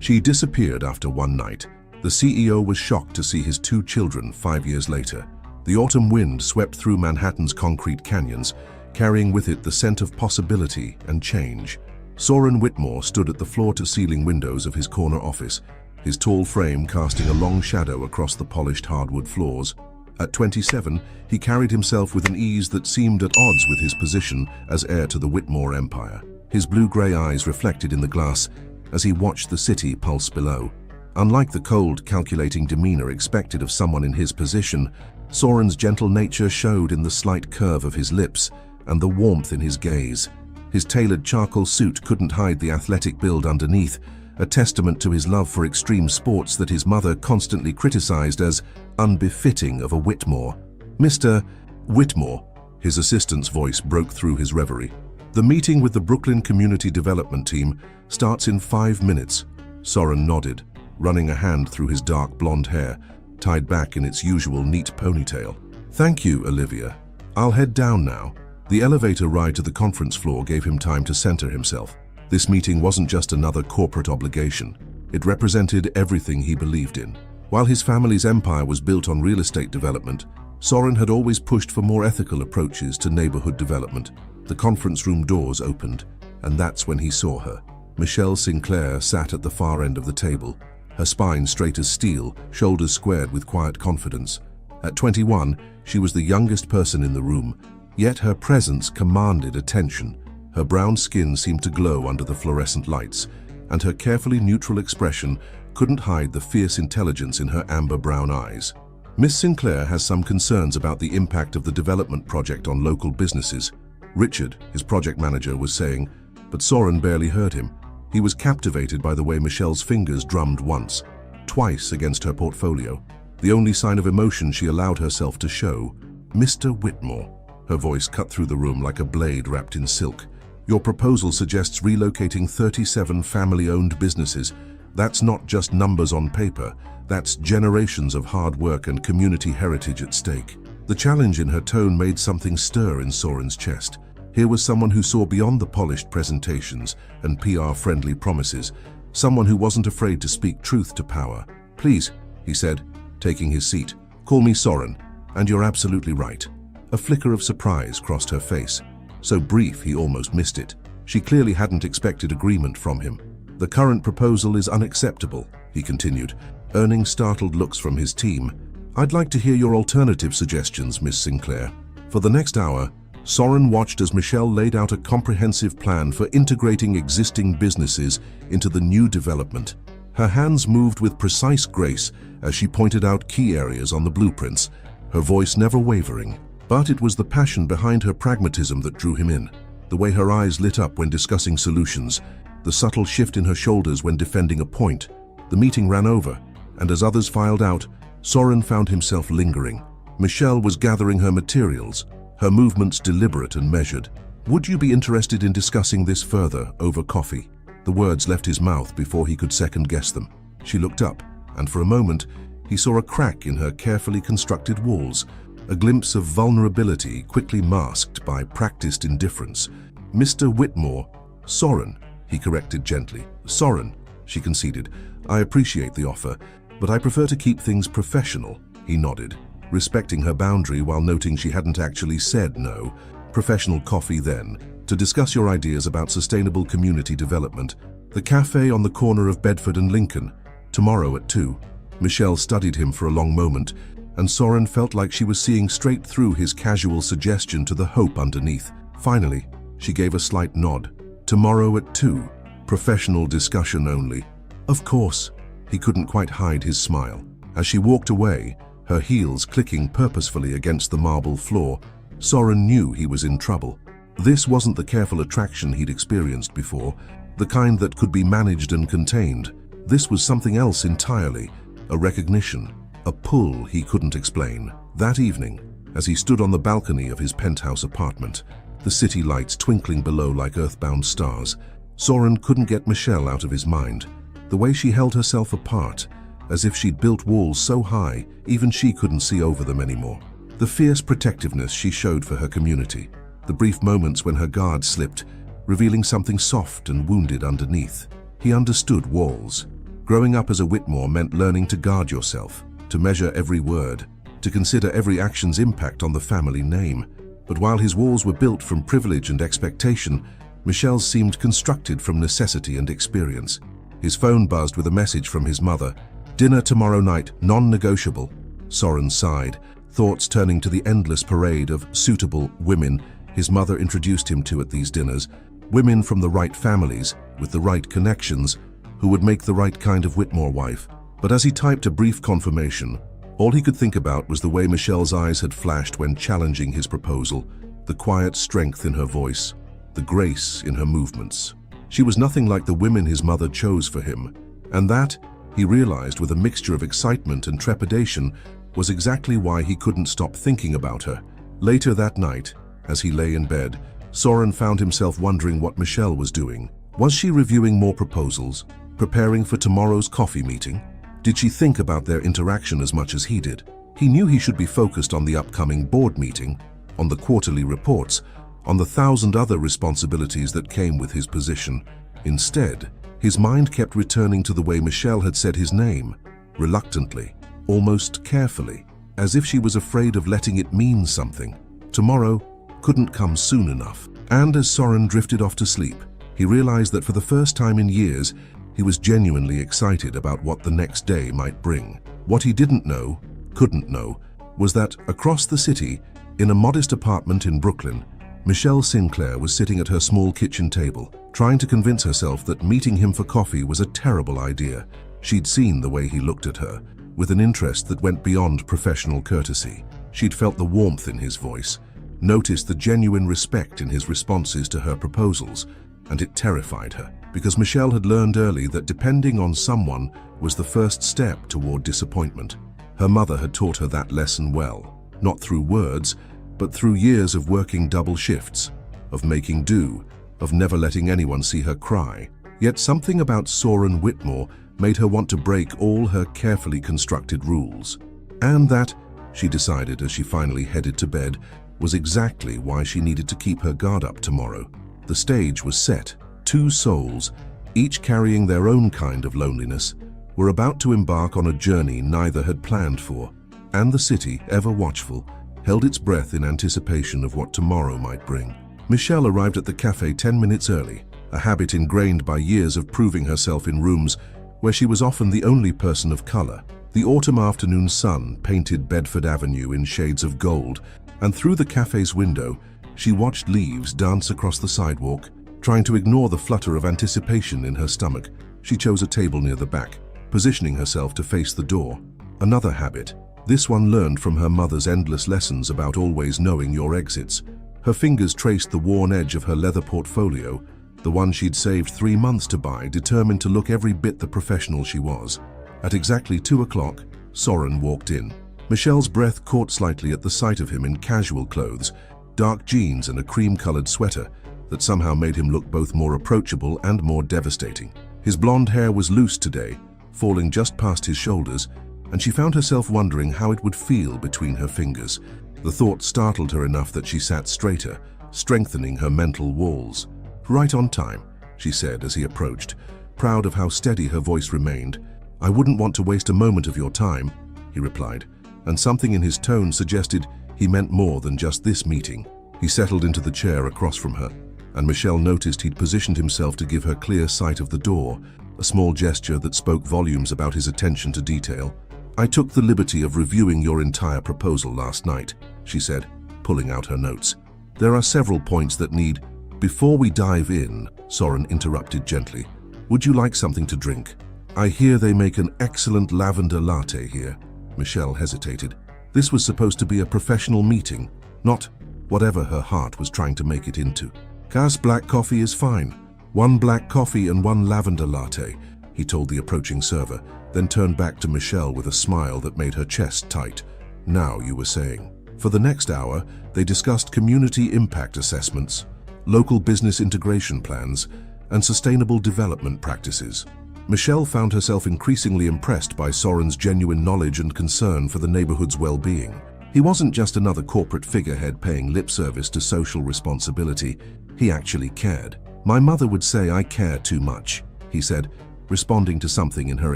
She disappeared after one night. The CEO was shocked to see his 2 children 5 years later. The autumn wind swept through Manhattan's concrete canyons, carrying with it the scent of possibility and change. Soren Whitmore stood at the floor-to-ceiling windows of his corner office, his tall frame casting a long shadow across the polished hardwood floors. At 27, he carried himself with an ease that seemed at odds with his position as heir to the Whitmore empire. His blue-gray eyes reflected in the glass as he watched the city pulse below. Unlike the cold, calculating demeanor expected of someone in his position, Soren's gentle nature showed in the slight curve of his lips and the warmth in his gaze. His tailored charcoal suit couldn't hide the athletic build underneath, a testament to his love for extreme sports that his mother constantly criticized as unbefitting of a Whitmore. "Mr. Whitmore," his assistant's voice broke through his reverie. "The meeting with the Brooklyn Community Development Team starts in 5 minutes." Soren nodded, running a hand through his dark blonde hair, tied back in its usual neat ponytail. "Thank you, Olivia. I'll head down now." The elevator ride to the conference floor gave him time to center himself. This meeting wasn't just another corporate obligation. It represented everything he believed in. While his family's empire was built on real estate development, Soren had always pushed for more ethical approaches to neighborhood development. The conference room doors opened, and that's when he saw her. Michelle Sinclair sat at the far end of the table, her spine straight as steel, shoulders squared with quiet confidence. At 21, she was the youngest person in the room, yet her presence commanded attention. Her brown skin seemed to glow under the fluorescent lights, and her carefully neutral expression couldn't hide the fierce intelligence in her amber brown eyes. "Miss Sinclair has some concerns about the impact of the development project on local businesses," Richard, his project manager, was saying, but Soren barely heard him. He was captivated by the way Michelle's fingers drummed once, twice against her portfolio, the only sign of emotion she allowed herself to show. "Mr. Whitmore," her voice cut through the room like a blade wrapped in silk. "Your proposal suggests relocating 37 family-owned businesses. That's not just numbers on paper, that's generations of hard work and community heritage at stake." The challenge in her tone made something stir in Soren's chest. Here was someone who saw beyond the polished presentations and PR-friendly promises, someone who wasn't afraid to speak truth to power. "Please," he said, taking his seat, "call me Soren, and you're absolutely right." A flicker of surprise crossed her face. So brief he almost missed it. She clearly hadn't expected agreement from him. "The current proposal is unacceptable," he continued, earning startled looks from his team. "I'd like to hear your alternative suggestions, Miss Sinclair." For the next hour, Soren watched as Michelle laid out a comprehensive plan for integrating existing businesses into the new development. Her hands moved with precise grace as she pointed out key areas on the blueprints, her voice never wavering. But it was the passion behind her pragmatism that drew him in. The way her eyes lit up when discussing solutions, the subtle shift in her shoulders when defending a point. The meeting ran over, and as others filed out, Soren found himself lingering. Michelle was gathering her materials, her movements deliberate and measured. "Would you be interested in discussing this further over coffee?" The words left his mouth before he could second-guess them. She looked up, and for a moment, he saw a crack in her carefully constructed walls, a glimpse of vulnerability quickly masked by practiced indifference. "Mr. Whitmore." "Soren," he corrected gently. "Soren," she conceded. "I appreciate the offer, but I prefer to keep things professional." He nodded, respecting her boundary while noting she hadn't actually said no. "Professional coffee then, to discuss your ideas about sustainable community development. The cafe on the corner of Bedford and Lincoln, tomorrow at 2. Michelle studied him for a long moment, and Soren felt like she was seeing straight through his casual suggestion to the hope underneath. Finally, she gave a slight nod. "Tomorrow at 2. Professional discussion only." "Of course." He couldn't quite hide his smile. As she walked away, her heels clicking purposefully against the marble floor, Soren knew he was in trouble. This wasn't the careful attraction he'd experienced before, the kind that could be managed and contained. This was something else entirely, a recognition, a pull he couldn't explain. That evening, as he stood on the balcony of his penthouse apartment, the city lights twinkling below like earthbound stars, Soren couldn't get Michelle out of his mind. The way she held herself apart, as if she'd built walls so high, even she couldn't see over them anymore. The fierce protectiveness she showed for her community, the brief moments when her guard slipped, revealing something soft and wounded underneath. He understood walls. Growing up as a Whitmore meant learning to guard yourself, to measure every word, to consider every action's impact on the family name. But while his walls were built from privilege and expectation, Michelle's seemed constructed from necessity and experience. His phone buzzed with a message from his mother. "Dinner tomorrow night, non-negotiable." Soren sighed, thoughts turning to the endless parade of suitable women his mother introduced him to at these dinners. Women from the right families, with the right connections, who would make the right kind of Whitmore wife. But as he typed a brief confirmation, all he could think about was the way Michelle's eyes had flashed when challenging his proposal, the quiet strength in her voice, the grace in her movements. She was nothing like the women his mother chose for him, and that, he realized with a mixture of excitement and trepidation, was exactly why he couldn't stop thinking about her. Later that night, as he lay in bed, Soren found himself wondering what Michelle was doing. Was she reviewing more proposals, preparing for tomorrow's coffee meeting? Did she think about their interaction as much as he did? He knew he should be focused on the upcoming board meeting, on the quarterly reports, on the 1,000 other responsibilities that came with his position. Instead, his mind kept returning to the way Michelle had said his name, reluctantly, almost carefully, as if she was afraid of letting it mean something. Tomorrow couldn't come soon enough. And as Soren drifted off to sleep, he realized that for the first time in years, he was genuinely excited about what the next day might bring. What he didn't know, couldn't know, was that across the city, in a modest apartment in Brooklyn, Michelle Sinclair was sitting at her small kitchen table, trying to convince herself that meeting him for coffee was a terrible idea. She'd seen the way he looked at her, with an interest that went beyond professional courtesy. She'd felt the warmth in his voice, noticed the genuine respect in his responses to her proposals, and it terrified her, because Michelle had learned early that depending on someone was the first step toward disappointment. Her mother had taught her that lesson well, not through words, but through years of working double shifts, of making do, of never letting anyone see her cry. Yet something about Soren Whitmore made her want to break all her carefully constructed rules. And that, she decided as she finally headed to bed, was exactly why she needed to keep her guard up tomorrow. The stage was set. Two souls, each carrying their own kind of loneliness, were about to embark on a journey neither had planned for, and the city, ever watchful, held its breath in anticipation of what tomorrow might bring. Michelle arrived at the cafe 10 minutes early, a habit ingrained by years of proving herself in rooms where she was often the only person of color. The autumn afternoon sun painted Bedford Avenue in shades of gold, and through the cafe's window, she watched leaves dance across the sidewalk. Trying to ignore the flutter of anticipation in her stomach, she chose a table near the back, positioning herself to face the door. Another habit, this one learned from her mother's endless lessons about always knowing your exits. Her fingers traced the worn edge of her leather portfolio, the one she'd saved 3 months to buy, determined to look every bit the professional she was. At exactly 2 o'clock, Soren walked in. Michelle's breath caught slightly at the sight of him in casual clothes, dark jeans and a cream-colored sweater that somehow made him look both more approachable and more devastating. His blonde hair was loose today, falling just past his shoulders, and she found herself wondering how it would feel between her fingers. The thought startled her enough that she sat straighter, strengthening her mental walls. "Right on time," she said as he approached, proud of how steady her voice remained. "I wouldn't want to waste a moment of your time," he replied, and something in his tone suggested he meant more than just this meeting. He settled into the chair across from her, and Michelle noticed he'd positioned himself to give her clear sight of the door, a small gesture that spoke volumes about his attention to detail. "I took the liberty of reviewing your entire proposal last night," she said, pulling out her notes. "There are several points that need—" "Before we dive in," Soren interrupted gently, "would you like something to drink? I hear they make an excellent lavender latte here." Michelle hesitated. This was supposed to be a professional meeting, not whatever her heart was trying to make it into. "Gas black coffee is fine. 1 black coffee and 1 lavender latte," he told the approaching server, then turned back to Michelle with a smile that made her chest tight. "Now, you were saying." For the next hour, they discussed community impact assessments, local business integration plans, and sustainable development practices. Michelle found herself increasingly impressed by Soren's genuine knowledge and concern for the neighborhood's well-being. He wasn't just another corporate figurehead paying lip service to social responsibility. He actually cared. "My mother would say I care too much," he said, responding to something in her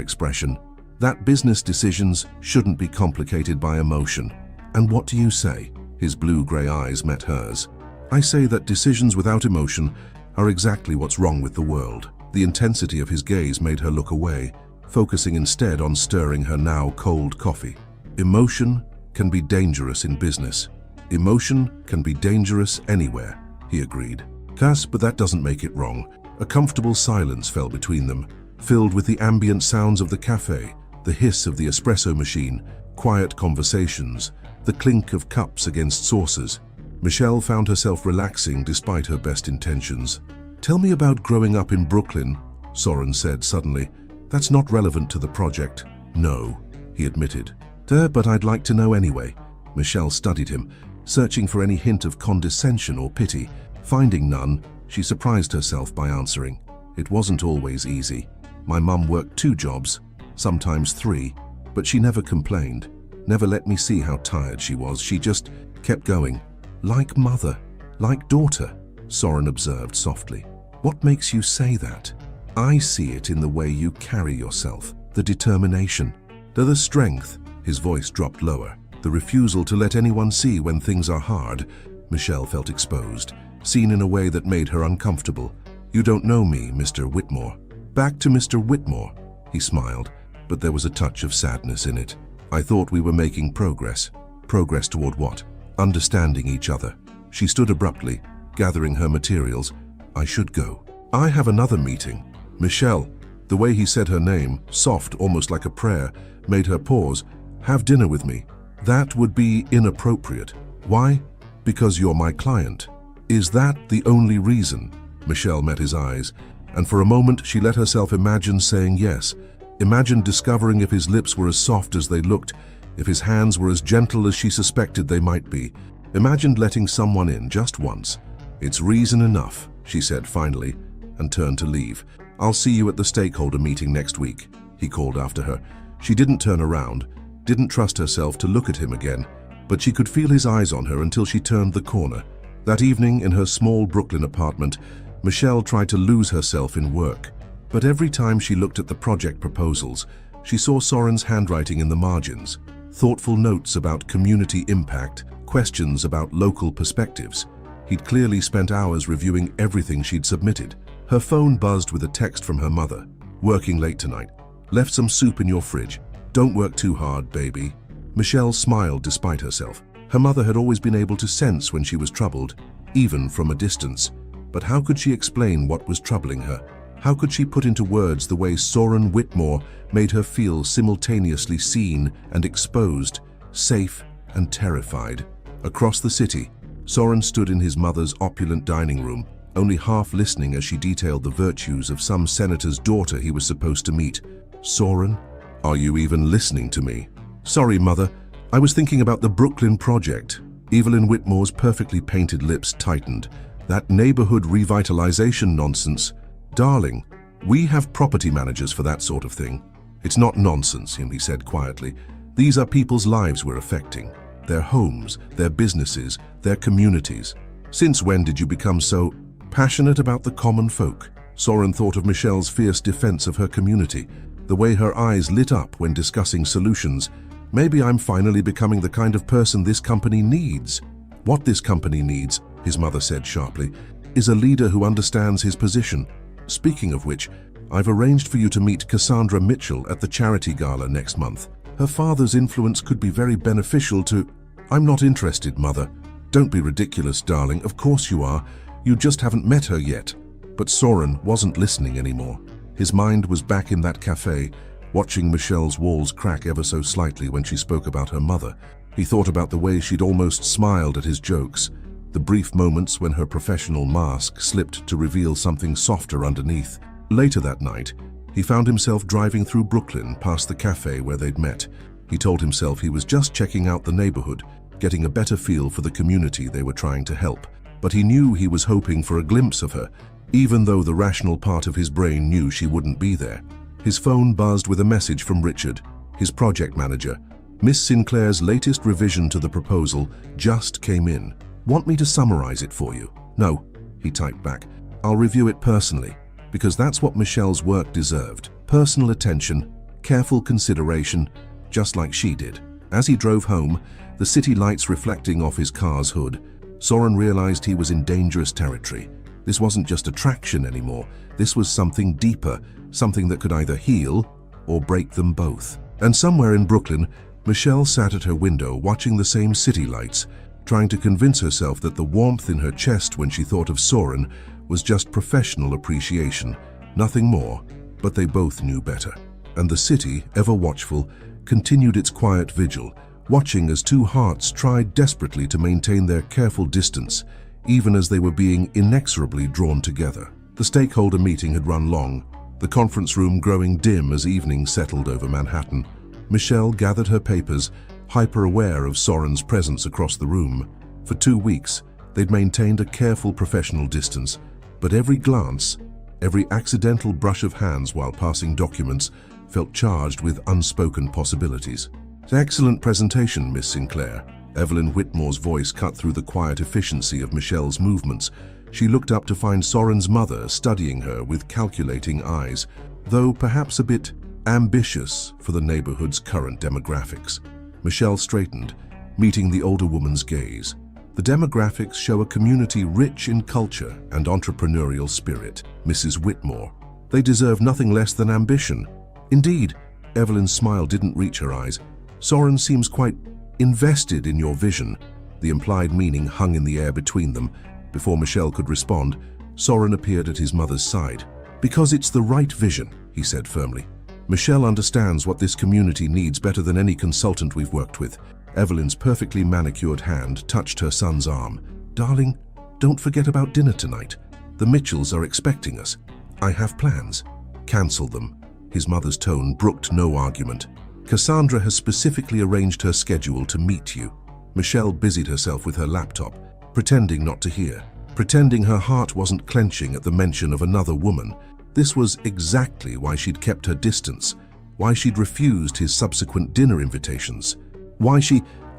expression. That business decisions shouldn't be complicated by emotion. And what do you say? His blue-gray eyes met hers. I say that decisions without emotion are exactly what's wrong with the world. The intensity of his gaze made her look away, focusing instead on stirring her now cold coffee. Emotion can be dangerous in business. Emotion can be dangerous anywhere, he agreed. But that doesn't make it wrong. A comfortable silence fell between them, filled with the ambient sounds of the cafe, the hiss of the espresso machine, quiet conversations, the clink of cups against saucers. Michelle found herself relaxing despite her best intentions. Tell me about growing up in Brooklyn, Soren said suddenly. That's not relevant to the project. No, he admitted. But I'd like to know anyway. Michelle studied him, searching for any hint of condescension or pity. Finding none, she surprised herself by answering. It wasn't always easy. My mum worked 2 jobs, sometimes 3, but she never complained, never let me see how tired she was. She just kept going. Like mother, like daughter, Soren observed softly. What makes you say that? I see it in the way you carry yourself, the determination, the strength. His voice dropped lower, the refusal to let anyone see when things are hard. Michelle felt exposed, seen in a way that made her uncomfortable. You don't know me, Mr. Whitmore. Back to Mr. Whitmore, he smiled, but there was a touch of sadness in it. I thought we were making progress. Progress toward what? Understanding each other. She stood abruptly, gathering her materials. I should go. I have another meeting. Michelle, the way he said her name, soft, almost like a prayer, made her pause. Have dinner with me. That would be inappropriate. Why? Because you're my client. Is that the only reason? Michelle met his eyes, and for a moment she let herself imagine saying yes. Imagine discovering if his lips were as soft as they looked, if his hands were as gentle as she suspected they might be. Imagined letting someone in just once. It's reason enough, she said finally, and turned to leave. I'll see you at the stakeholder meeting next week, he called after her. She didn't turn around, didn't trust herself to look at him again, but she could feel his eyes on her until she turned the corner. That evening in her small Brooklyn apartment, Michelle tried to lose herself in work. But every time she looked at the project proposals, she saw Soren's handwriting in the margins, thoughtful notes about community impact, questions about local perspectives. He'd clearly spent hours reviewing everything she'd submitted. Her phone buzzed with a text from her mother. Working late tonight. Left some soup in your fridge. Don't work too hard, baby. Michelle smiled despite herself. Her mother had always been able to sense when she was troubled, even from a distance. But how could she explain what was troubling her? How could she put into words the way Soren Whitmore made her feel simultaneously seen and exposed, safe and terrified? Across the city, Soren stood in his mother's opulent dining room, only half listening as she detailed the virtues of some senator's daughter he was supposed to meet. Soren, are you even listening to me? Sorry, Mother. I was thinking about the Brooklyn project. Evelyn Whitmore's perfectly painted lips tightened. That neighborhood revitalization nonsense. Darling, we have property managers for that sort of thing. It's not nonsense, he said quietly. These are people's lives we're affecting. Their homes, their businesses, their communities. Since when did you become so passionate about the common folk? Soren thought of Michelle's fierce defense of her community, the way her eyes lit up when discussing solutions. Maybe I'm finally becoming the kind of person this company needs. What this company needs, his mother said sharply, is a leader who understands his position. Speaking of which, I've arranged for you to meet Cassandra Mitchell at the charity gala next month. Her father's influence could be very beneficial to... I'm not interested, Mother. Don't be ridiculous, darling. Of course you are. You just haven't met her yet. But Soren wasn't listening anymore. His mind was back in that cafe, watching Michelle's walls crack ever so slightly when she spoke about her mother. He thought about the way she'd almost smiled at his jokes, the brief moments when her professional mask slipped to reveal something softer underneath. Later that night, he found himself driving through Brooklyn past the cafe where they'd met. He told himself he was just checking out the neighborhood, getting a better feel for the community they were trying to help. But he knew he was hoping for a glimpse of her, even though the rational part of his brain knew she wouldn't be there. His phone buzzed with a message from Richard, his project manager. Miss Sinclair's latest revision to the proposal just came in. Want me to summarize it for you? No, he typed back. I'll review it personally, because that's what Michelle's work deserved. Personal attention, careful consideration, just like she did. As he drove home, the city lights reflecting off his car's hood, Soren realized he was in dangerous territory. This wasn't just attraction anymore. This was something deeper, something that could either heal or break them both. And somewhere in Brooklyn, Michelle sat at her window watching the same city lights, trying to convince herself that the warmth in her chest when she thought of Soren was just professional appreciation, nothing more. But they both knew better. And the city, ever watchful, continued its quiet vigil, watching as two hearts tried desperately to maintain their careful distance, even as they were being inexorably drawn together. The stakeholder meeting had run long, the conference room growing dim as evening settled over Manhattan. Michelle gathered her papers, hyper-aware of Soren's presence across the room. For 2 weeks, they'd maintained a careful professional distance, but every glance, every accidental brush of hands while passing documents felt charged with unspoken possibilities. "Excellent presentation, Miss Sinclair." Evelyn Whitmore's voice cut through the quiet efficiency of Michelle's movements. She looked up to find Soren's mother studying her with calculating eyes, though perhaps a bit ambitious for the neighborhood's current demographics. Michelle straightened, meeting the older woman's gaze. The demographics show a community rich in culture and entrepreneurial spirit, Mrs. Whitmore. They deserve nothing less than ambition. Indeed, Evelyn's smile didn't reach her eyes. Soren seems quite invested in your vision. The implied meaning hung in the air between them. Before Michelle could respond, Soren appeared at his mother's side. "Because it's the right vision," he said firmly. "Michelle understands what this community needs better than any consultant we've worked with." Evelyn's perfectly manicured hand touched her son's arm. "Darling, don't forget about dinner tonight. The Mitchells are expecting us." "I have plans." "Cancel them." His mother's tone brooked no argument. "Cassandra has specifically arranged her schedule to meet you." Michelle busied herself with her laptop, pretending not to hear, pretending her heart wasn't clenching at the mention of another woman. This was exactly why she'd kept her distance, why she'd refused his subsequent dinner invitations.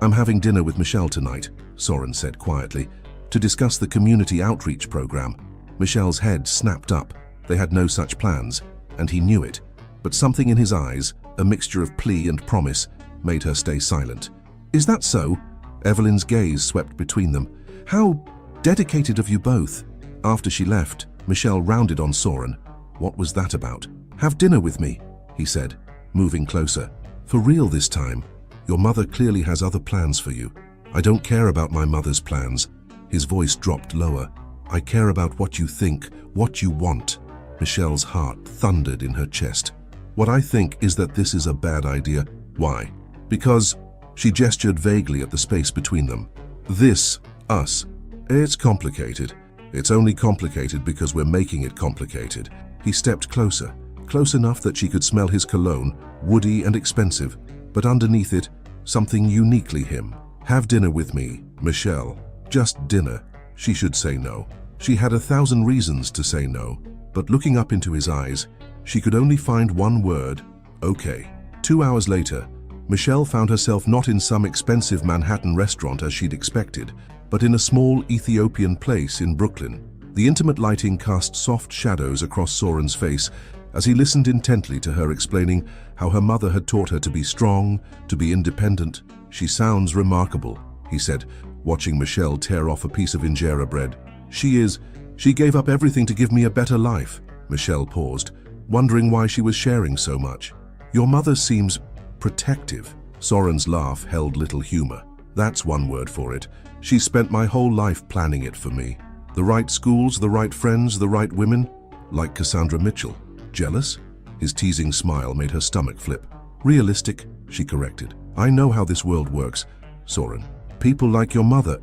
"I'm having dinner with Michelle tonight," Soren said quietly, "to discuss the community outreach program." Michelle's head snapped up. They had no such plans, and he knew it. But something in his eyes, a mixture of plea and promise, made her stay silent. "Is that so?" Evelyn's gaze swept between them. "How dedicated of you both." After she left, Michelle rounded on Soren. What was that about? "Have dinner with me," he said, moving closer. "For real this time. Your mother clearly has other plans for you." "I don't care about my mother's plans." His voice dropped lower. "I care about what you think, what you want." Michelle's heart thundered in her chest. "What I think is that this is a bad idea." "Why?" "Because," she gestured vaguely at the space between them. Us. It's complicated. It's only complicated because we're making it complicated." He stepped closer, close enough that she could smell his cologne, woody and expensive, but underneath it, something uniquely him. "Have dinner with me, Michelle. Just dinner." She should say no. She had 1,000 reasons to say no, but looking up into his eyes, she could only find one word: okay. 2 hours later, Michelle found herself not in some expensive Manhattan restaurant as she'd expected, but in a small Ethiopian place in Brooklyn. The intimate lighting cast soft shadows across Soren's face as he listened intently to her explaining how her mother had taught her to be strong, to be independent. "She sounds remarkable," he said, watching Michelle tear off a piece of injera bread. She gave up everything to give me a better life." Michelle paused, wondering why she was sharing so much. "Your mother seems protective." Soren's laugh held little humor. "That's one word for it. She spent my whole life planning it for me. The right schools, the right friends, the right women. Like Cassandra Mitchell. Jealous?" His teasing smile made her stomach flip. "Realistic," she corrected. "I know how this world works, Soren. People like your mother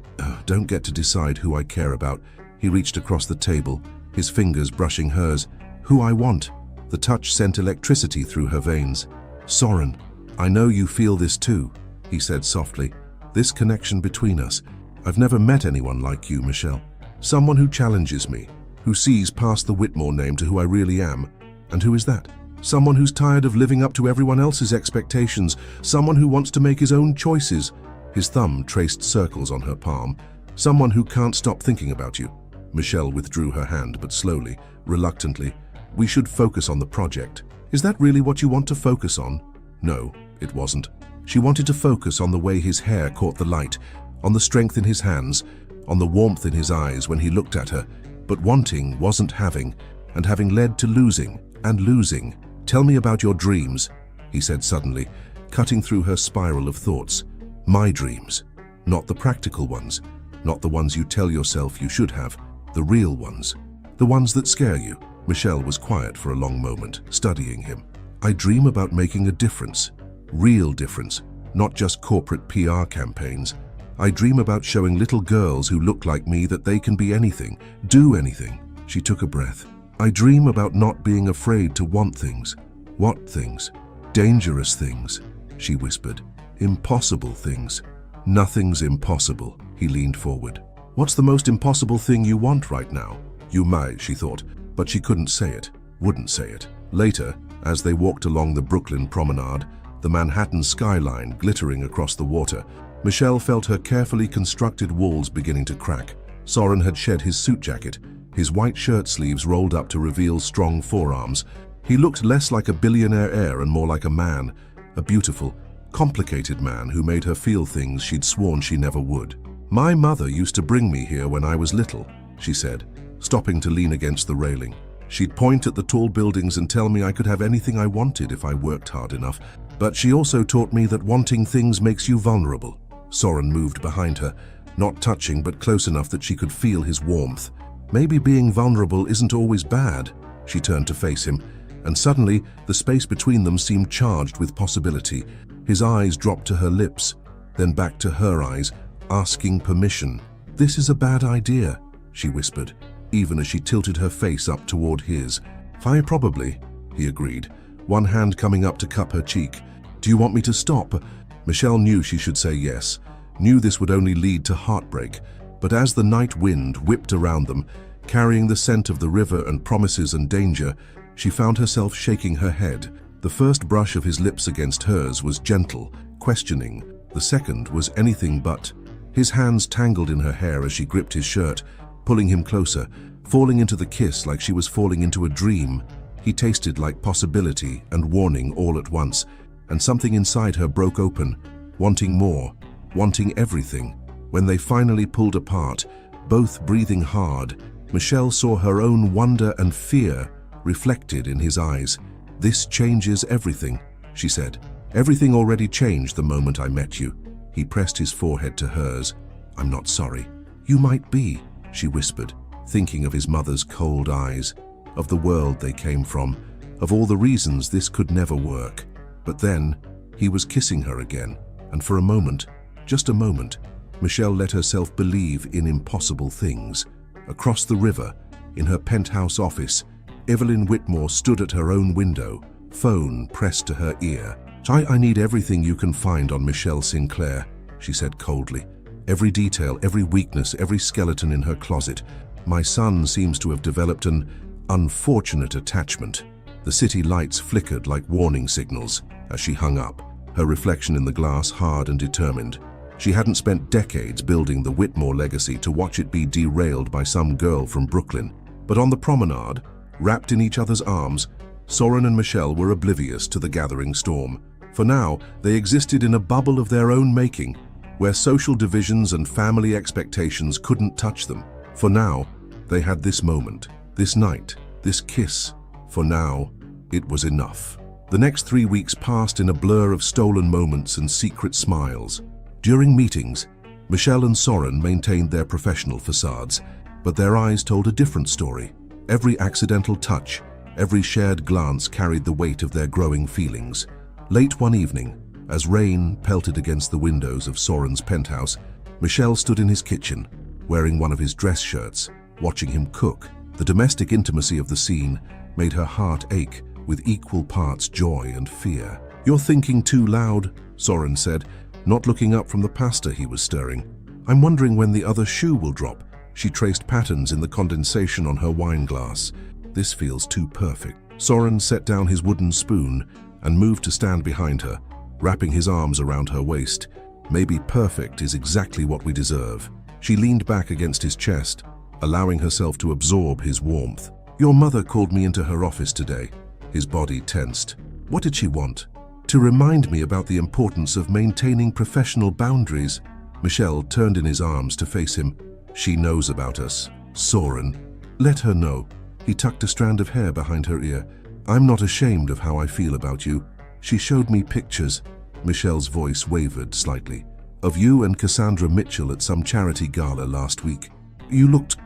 don't get to decide who I care about." He reached across the table, his fingers brushing hers. "Who I want." The touch sent electricity through her veins. "Soren, I know you feel this too," he said softly. "This connection between us. I've never met anyone like you, Michelle. Someone who challenges me, who sees past the Whitmore name to who I really am." "And who is that?" "Someone who's tired of living up to everyone else's expectations. Someone who wants to make his own choices." His thumb traced circles on her palm. "Someone who can't stop thinking about you." Michelle withdrew her hand, but slowly, reluctantly. "We should focus on the project." Is that really what you want to focus on? No, it wasn't. She wanted to focus on the way his hair caught the light, on the strength in his hands, on the warmth in his eyes when he looked at her. But wanting wasn't having, and having led to losing, and losing. Tell me about your dreams, he said suddenly, cutting through her spiral of thoughts. My dreams. Not the practical ones, not the ones you tell yourself you should have, the real ones. The ones that scare you. Michelle was quiet for a long moment, studying him. I dream about making a difference. Real difference, not just corporate PR campaigns. I dream about showing little girls who look like me that they can be anything, do anything. She took a breath. I dream about not being afraid to want things. What things? Dangerous things, she whispered. Impossible things. Nothing's impossible, he leaned forward. What's the most impossible thing you want right now? You might, she thought, but she couldn't say it, wouldn't say it. Later, as they walked along the Brooklyn promenade, the Manhattan skyline glittering across the water, Michelle felt her carefully constructed walls beginning to crack. Soren had shed his suit jacket, his white shirt sleeves rolled up to reveal strong forearms. He looked less like a billionaire heir and more like a man, a beautiful, complicated man who made her feel things she'd sworn she never would. My mother used to bring me here when I was little, she said, stopping to lean against the railing. She'd point at the tall buildings and tell me I could have anything I wanted if I worked hard enough. But she also taught me that wanting things makes you vulnerable. Soren moved behind her, not touching but close enough that she could feel his warmth. Maybe being vulnerable isn't always bad. She turned to face him, and suddenly the space between them seemed charged with possibility. His eyes dropped to her lips, then back to her eyes, asking permission. This is a bad idea, she whispered, even as she tilted her face up toward his. Probably, he agreed, one hand coming up to cup her cheek. Do you want me to stop? Michelle knew she should say yes, knew this would only lead to heartbreak. But as the night wind whipped around them, carrying the scent of the river and promises and danger, she found herself shaking her head. The first brush of his lips against hers was gentle, questioning. The second was anything but. His hands tangled in her hair as she gripped his shirt, pulling him closer, falling into the kiss like she was falling into a dream. He tasted like possibility and warning all at once, and something inside her broke open, wanting more, wanting everything. When they finally pulled apart, both breathing hard, Michelle saw her own wonder and fear reflected in his eyes. This changes everything, she said. Everything already changed the moment I met you. He pressed his forehead to hers. I'm not sorry. You might be, she whispered, thinking of his mother's cold eyes, of the world they came from, of all the reasons this could never work. But then, he was kissing her again, and for a moment, just a moment, Michelle let herself believe in impossible things. Across the river, in her penthouse office, Evelyn Whitmore stood at her own window, phone pressed to her ear. I need everything you can find on Michelle Sinclair, she said coldly. Every detail, every weakness, every skeleton in her closet. My son seems to have developed an unfortunate attachment. The city lights flickered like warning signals as she hung up, her reflection in the glass hard and determined. She hadn't spent decades building the Whitmore legacy to watch it be derailed by some girl from Brooklyn. But on the promenade, wrapped in each other's arms, Soren and Michelle were oblivious to the gathering storm. For now, they existed in a bubble of their own making, where social divisions and family expectations couldn't touch them. For now, they had this moment, this night, this kiss. For now, it was enough. The next 3 weeks passed in a blur of stolen moments and secret smiles. During meetings, Michelle and Soren maintained their professional facades, but their eyes told a different story. Every accidental touch, every shared glance carried the weight of their growing feelings. Late one evening, as rain pelted against the windows of Soren's penthouse, Michelle stood in his kitchen, wearing one of his dress shirts, watching him cook. The domestic intimacy of the scene made her heart ache with equal parts joy and fear. You're thinking too loud, Soren said, not looking up from the pasta he was stirring. I'm wondering when the other shoe will drop. She traced patterns in the condensation on her wine glass. This feels too perfect. Soren set down his wooden spoon and moved to stand behind her, wrapping his arms around her waist. Maybe perfect is exactly what we deserve. She leaned back against his chest, allowing herself to absorb his warmth. Your mother called me into her office today. His body tensed. What did she want? To remind me about the importance of maintaining professional boundaries. Michelle turned in his arms to face him. She knows about us. Soren. Let her know. He tucked a strand of hair behind her ear. I'm not ashamed of how I feel about you. She showed me pictures. Michelle's voice wavered slightly. Of you and Cassandra Mitchell at some charity gala last week. You looked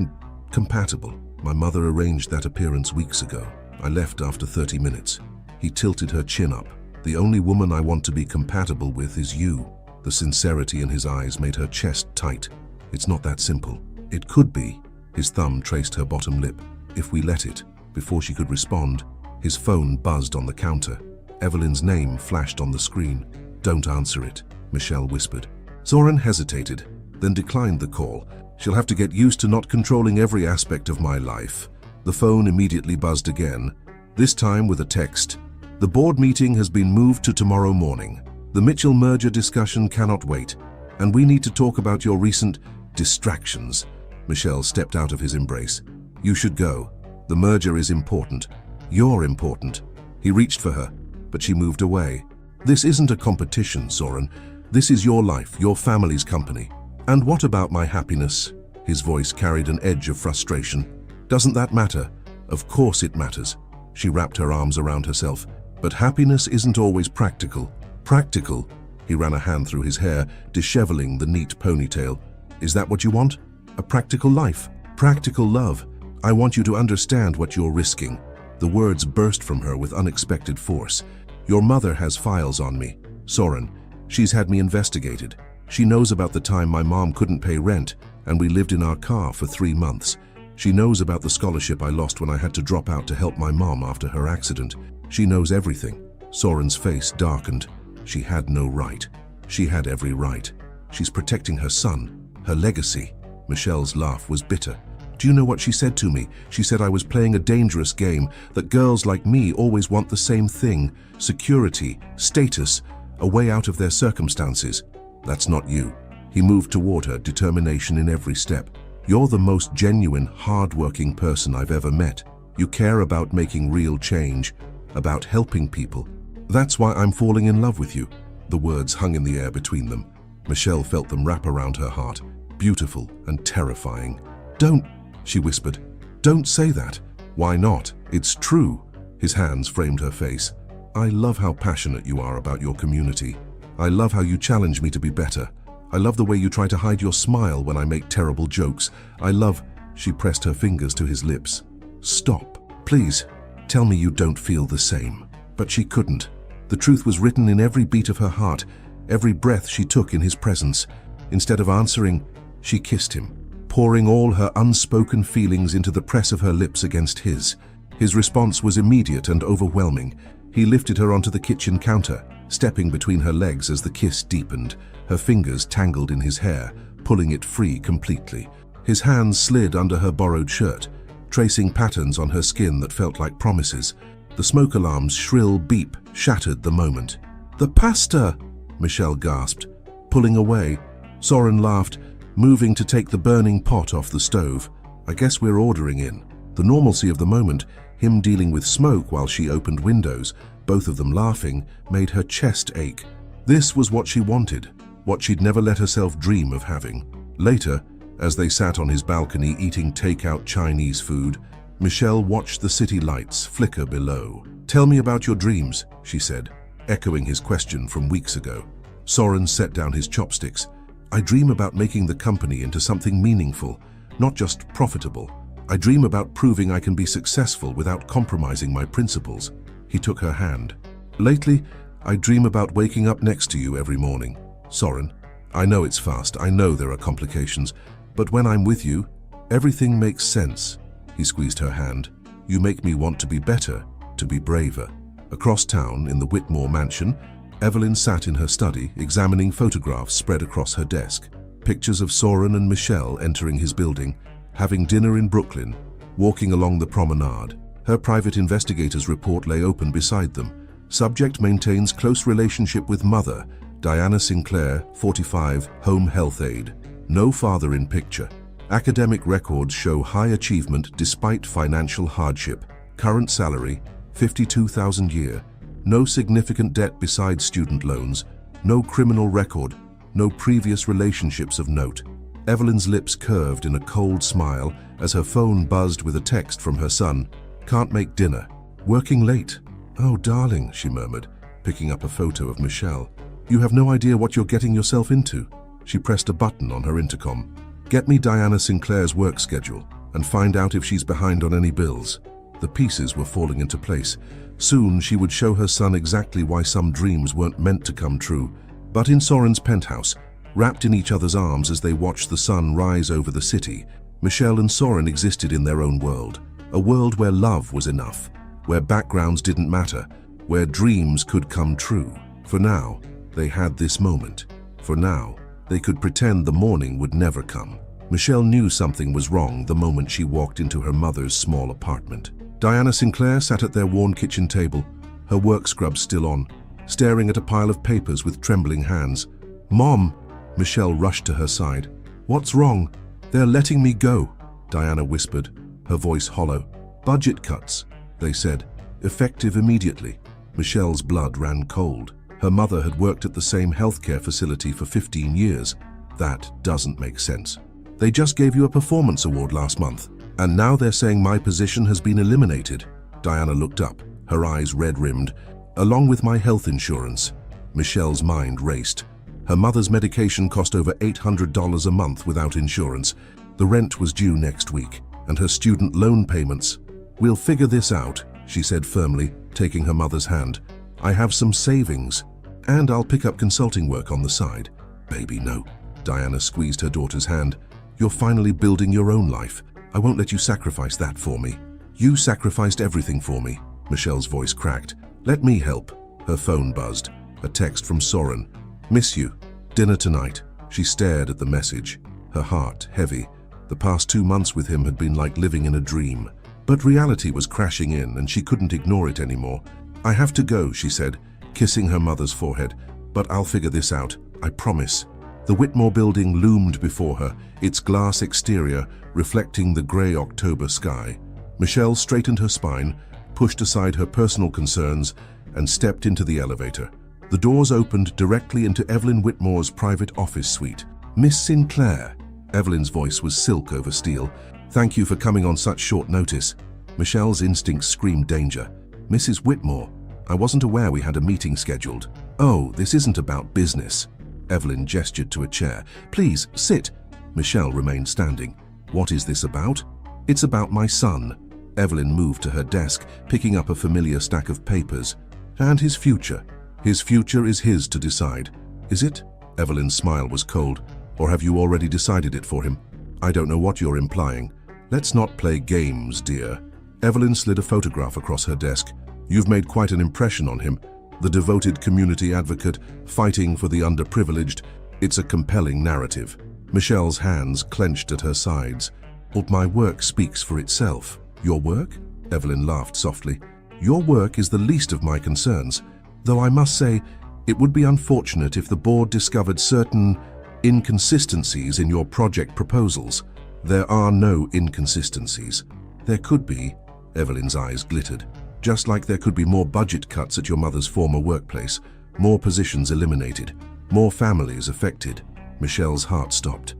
compatible. My mother arranged that appearance weeks ago. I left after 30 minutes. He tilted her chin up. The only woman I want to be compatible with is you. The sincerity in his eyes made her chest tight. It's not that simple. It could be. His thumb traced her bottom lip. If we let it. Before she could respond, his phone buzzed on the counter. Evelyn's name flashed on the screen. Don't answer it, Michelle whispered. Soren hesitated, then declined the call. She'll have to get used to not controlling every aspect of my life. The phone immediately buzzed again, this time with a text. The board meeting has been moved to tomorrow morning. The Mitchell merger discussion cannot wait, and we need to talk about your recent distractions. Michelle stepped out of his embrace. You should go. The merger is important. You're important. He reached for her, but she moved away. This isn't a competition, Soren. This is your life, your family's company. And what about my happiness? His voice carried an edge of frustration. Doesn't that matter? Of course it matters. She wrapped her arms around herself. But happiness isn't always practical. Practical? He ran a hand through his hair, disheveling the neat ponytail. Is that what you want? A practical life? Practical love? I want you to understand what you're risking. The words burst from her with unexpected force. Your mother has files on me. Soren. She's had me investigated. She knows about the time my mom couldn't pay rent and we lived in our car for 3 months. She knows about the scholarship I lost when I had to drop out to help my mom after her accident. She knows everything. Soren's face darkened. She had no right. She had every right. She's protecting her son, her legacy. Michelle's laugh was bitter. Do you know what she said to me? She said I was playing a dangerous game, that girls like me always want the same thing, security, status, a way out of their circumstances. That's not you. He moved toward her, determination in every step. You're the most genuine, hard-working person I've ever met. You care about making real change, about helping people. That's why I'm falling in love with you. The words hung in the air between them. Michelle felt them wrap around her heart, beautiful and terrifying. Don't, she whispered. Don't say that. Why not? It's true. His hands framed her face. I love how passionate you are about your community. I love how you challenge me to be better. I love the way you try to hide your smile when I make terrible jokes. I love... She pressed her fingers to his lips. Stop. Please, tell me you don't feel the same. But she couldn't. The truth was written in every beat of her heart, every breath she took in his presence. Instead of answering, she kissed him, pouring all her unspoken feelings into the press of her lips against his. His response was immediate and overwhelming. He lifted her onto the kitchen counter, stepping between her legs as the kiss deepened, her fingers tangled in his hair, pulling it free completely. His hands slid under her borrowed shirt, tracing patterns on her skin that felt like promises. The smoke alarm's shrill beep shattered the moment. The pasta! Michelle gasped, pulling away. Soren laughed, moving to take the burning pot off the stove. I guess we're ordering in. The normalcy of the moment, him dealing with smoke while she opened windows, both of them laughing, made her chest ache. This was what she wanted, what she'd never let herself dream of having. Later, as they sat on his balcony eating takeout Chinese food, Michelle watched the city lights flicker below. Tell me about your dreams, she said, echoing his question from weeks ago. Soren set down his chopsticks. I dream about making the company into something meaningful, not just profitable. I dream about proving I can be successful without compromising my principles. He took her hand. Lately, I dream about waking up next to you every morning. Soren, I know it's fast, I know there are complications, but when I'm with you, everything makes sense. He squeezed her hand. You make me want to be better, to be braver. Across town, in the Whitmore mansion, Evelyn sat in her study, examining photographs spread across her desk. Pictures of Soren and Michelle entering his building, having dinner in Brooklyn, walking along the promenade. Her private investigator's report lay open beside them. Subject maintains close relationship with mother, Diana Sinclair, 45, home health aide. No father in picture. Academic records show high achievement despite financial hardship. Current salary, 52,000 a year, no significant debt besides student loans, no criminal record, no previous relationships of note. Evelyn's lips curved in a cold smile as her phone buzzed with a text from her son. "Can't make dinner. Working late." "Oh, darling," she murmured, picking up a photo of Michelle. "You have no idea what you're getting yourself into." She pressed a button on her intercom. "Get me Diana Sinclair's work schedule and find out if she's behind on any bills." The pieces were falling into place. Soon she would show her son exactly why some dreams weren't meant to come true. But in Soren's penthouse, wrapped in each other's arms as they watched the sun rise over the city, Michelle and Soren existed in their own world. A world where love was enough, where backgrounds didn't matter, where dreams could come true. For now, they had this moment. For now, they could pretend the morning would never come. Michelle knew something was wrong the moment she walked into her mother's small apartment. Diana Sinclair sat at their worn kitchen table, her work scrubs still on, staring at a pile of papers with trembling hands. "Mom!" Michelle rushed to her side. "What's wrong?" "They're letting me go," Diana whispered, her voice hollow. "Budget cuts," they said, effective immediately. Michelle's blood ran cold. Her mother had worked at the same healthcare facility for 15 years. That doesn't make sense. "They just gave you a performance award last month, and now they're saying my position has been eliminated." Diana looked up, her eyes red-rimmed. "Along with my health insurance." Michelle's mind raced. Her mother's medication cost over $800 a month without insurance. The rent was due next week, and her student loan payments. "We'll figure this out," she said firmly, taking her mother's hand. "I have some savings, and I'll pick up consulting work on the side." "Baby, no." Diana squeezed her daughter's hand. "You're finally building your own life. I won't let you sacrifice that for me." "You sacrificed everything for me." Michelle's voice cracked. "Let me help." Her phone buzzed. A text from Soren. "Miss you. Dinner tonight." She stared at the message, her heart heavy. The past 2 months with him had been like living in a dream. But reality was crashing in, and she couldn't ignore it anymore. "I have to go," she said, kissing her mother's forehead. "But I'll figure this out, I promise." The Whitmore building loomed before her, its glass exterior reflecting the grey October sky. Michelle straightened her spine, pushed aside her personal concerns, and stepped into the elevator. The doors opened directly into Evelyn Whitmore's private office suite. "Miss Sinclair." Evelyn's voice was silk over steel. "Thank you for coming on such short notice." Michelle's instincts screamed danger. "Mrs. Whitmore, I wasn't aware we had a meeting scheduled." "Oh, this isn't about business." Evelyn gestured to a chair. "Please, sit." Michelle remained standing. "What is this about?" "It's about my son." Evelyn moved to her desk, picking up a familiar stack of papers. "And his future. His future is his to decide." "Is it?" Evelyn's smile was cold. "Or have you already decided it for him?" "I don't know what you're implying." "Let's not play games, dear." Evelyn slid a photograph across her desk. "You've made quite an impression on him. The devoted community advocate, fighting for the underprivileged. It's a compelling narrative." Michelle's hands clenched at her sides. "But my work speaks for itself." "Your work?" Evelyn laughed softly. "Your work is the least of my concerns. Though I must say, it would be unfortunate if the board discovered certain inconsistencies in your project proposals." "There are no inconsistencies." "There could be." Evelyn's eyes glittered. "Just like there could be more budget cuts at your mother's former workplace, more positions eliminated, more families affected." Michelle's heart stopped.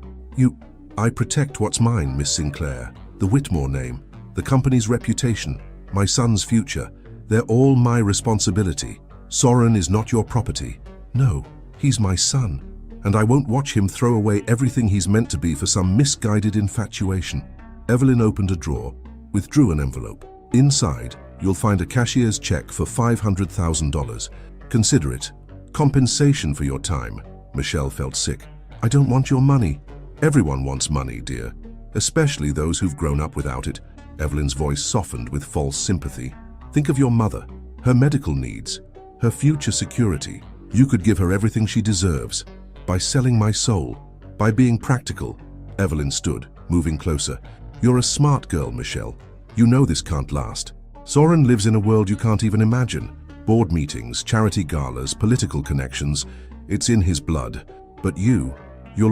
I protect what's mine, Miss Sinclair. The Whitmore name, the company's reputation, my son's future. They're all my responsibility. Soren is not your property." "No, he's my son, and I won't watch him throw away everything he's meant to be for some misguided infatuation." Evelyn opened a drawer, withdrew an envelope. "Inside, you'll find a cashier's check for $500,000. Consider it. Compensation for your time." Michelle felt sick. "I don't want your money." "Everyone wants money, dear, especially those who've grown up without it." Evelyn's voice softened with false sympathy. "Think of your mother, her medical needs, her future security. You could give her everything she deserves. By selling my soul, by being practical." Evelyn stood, moving closer. "You're a smart girl, Michelle. You know this can't last. Soren lives in a world you can't even imagine. Board meetings, charity galas, political connections. It's in his blood. But you'll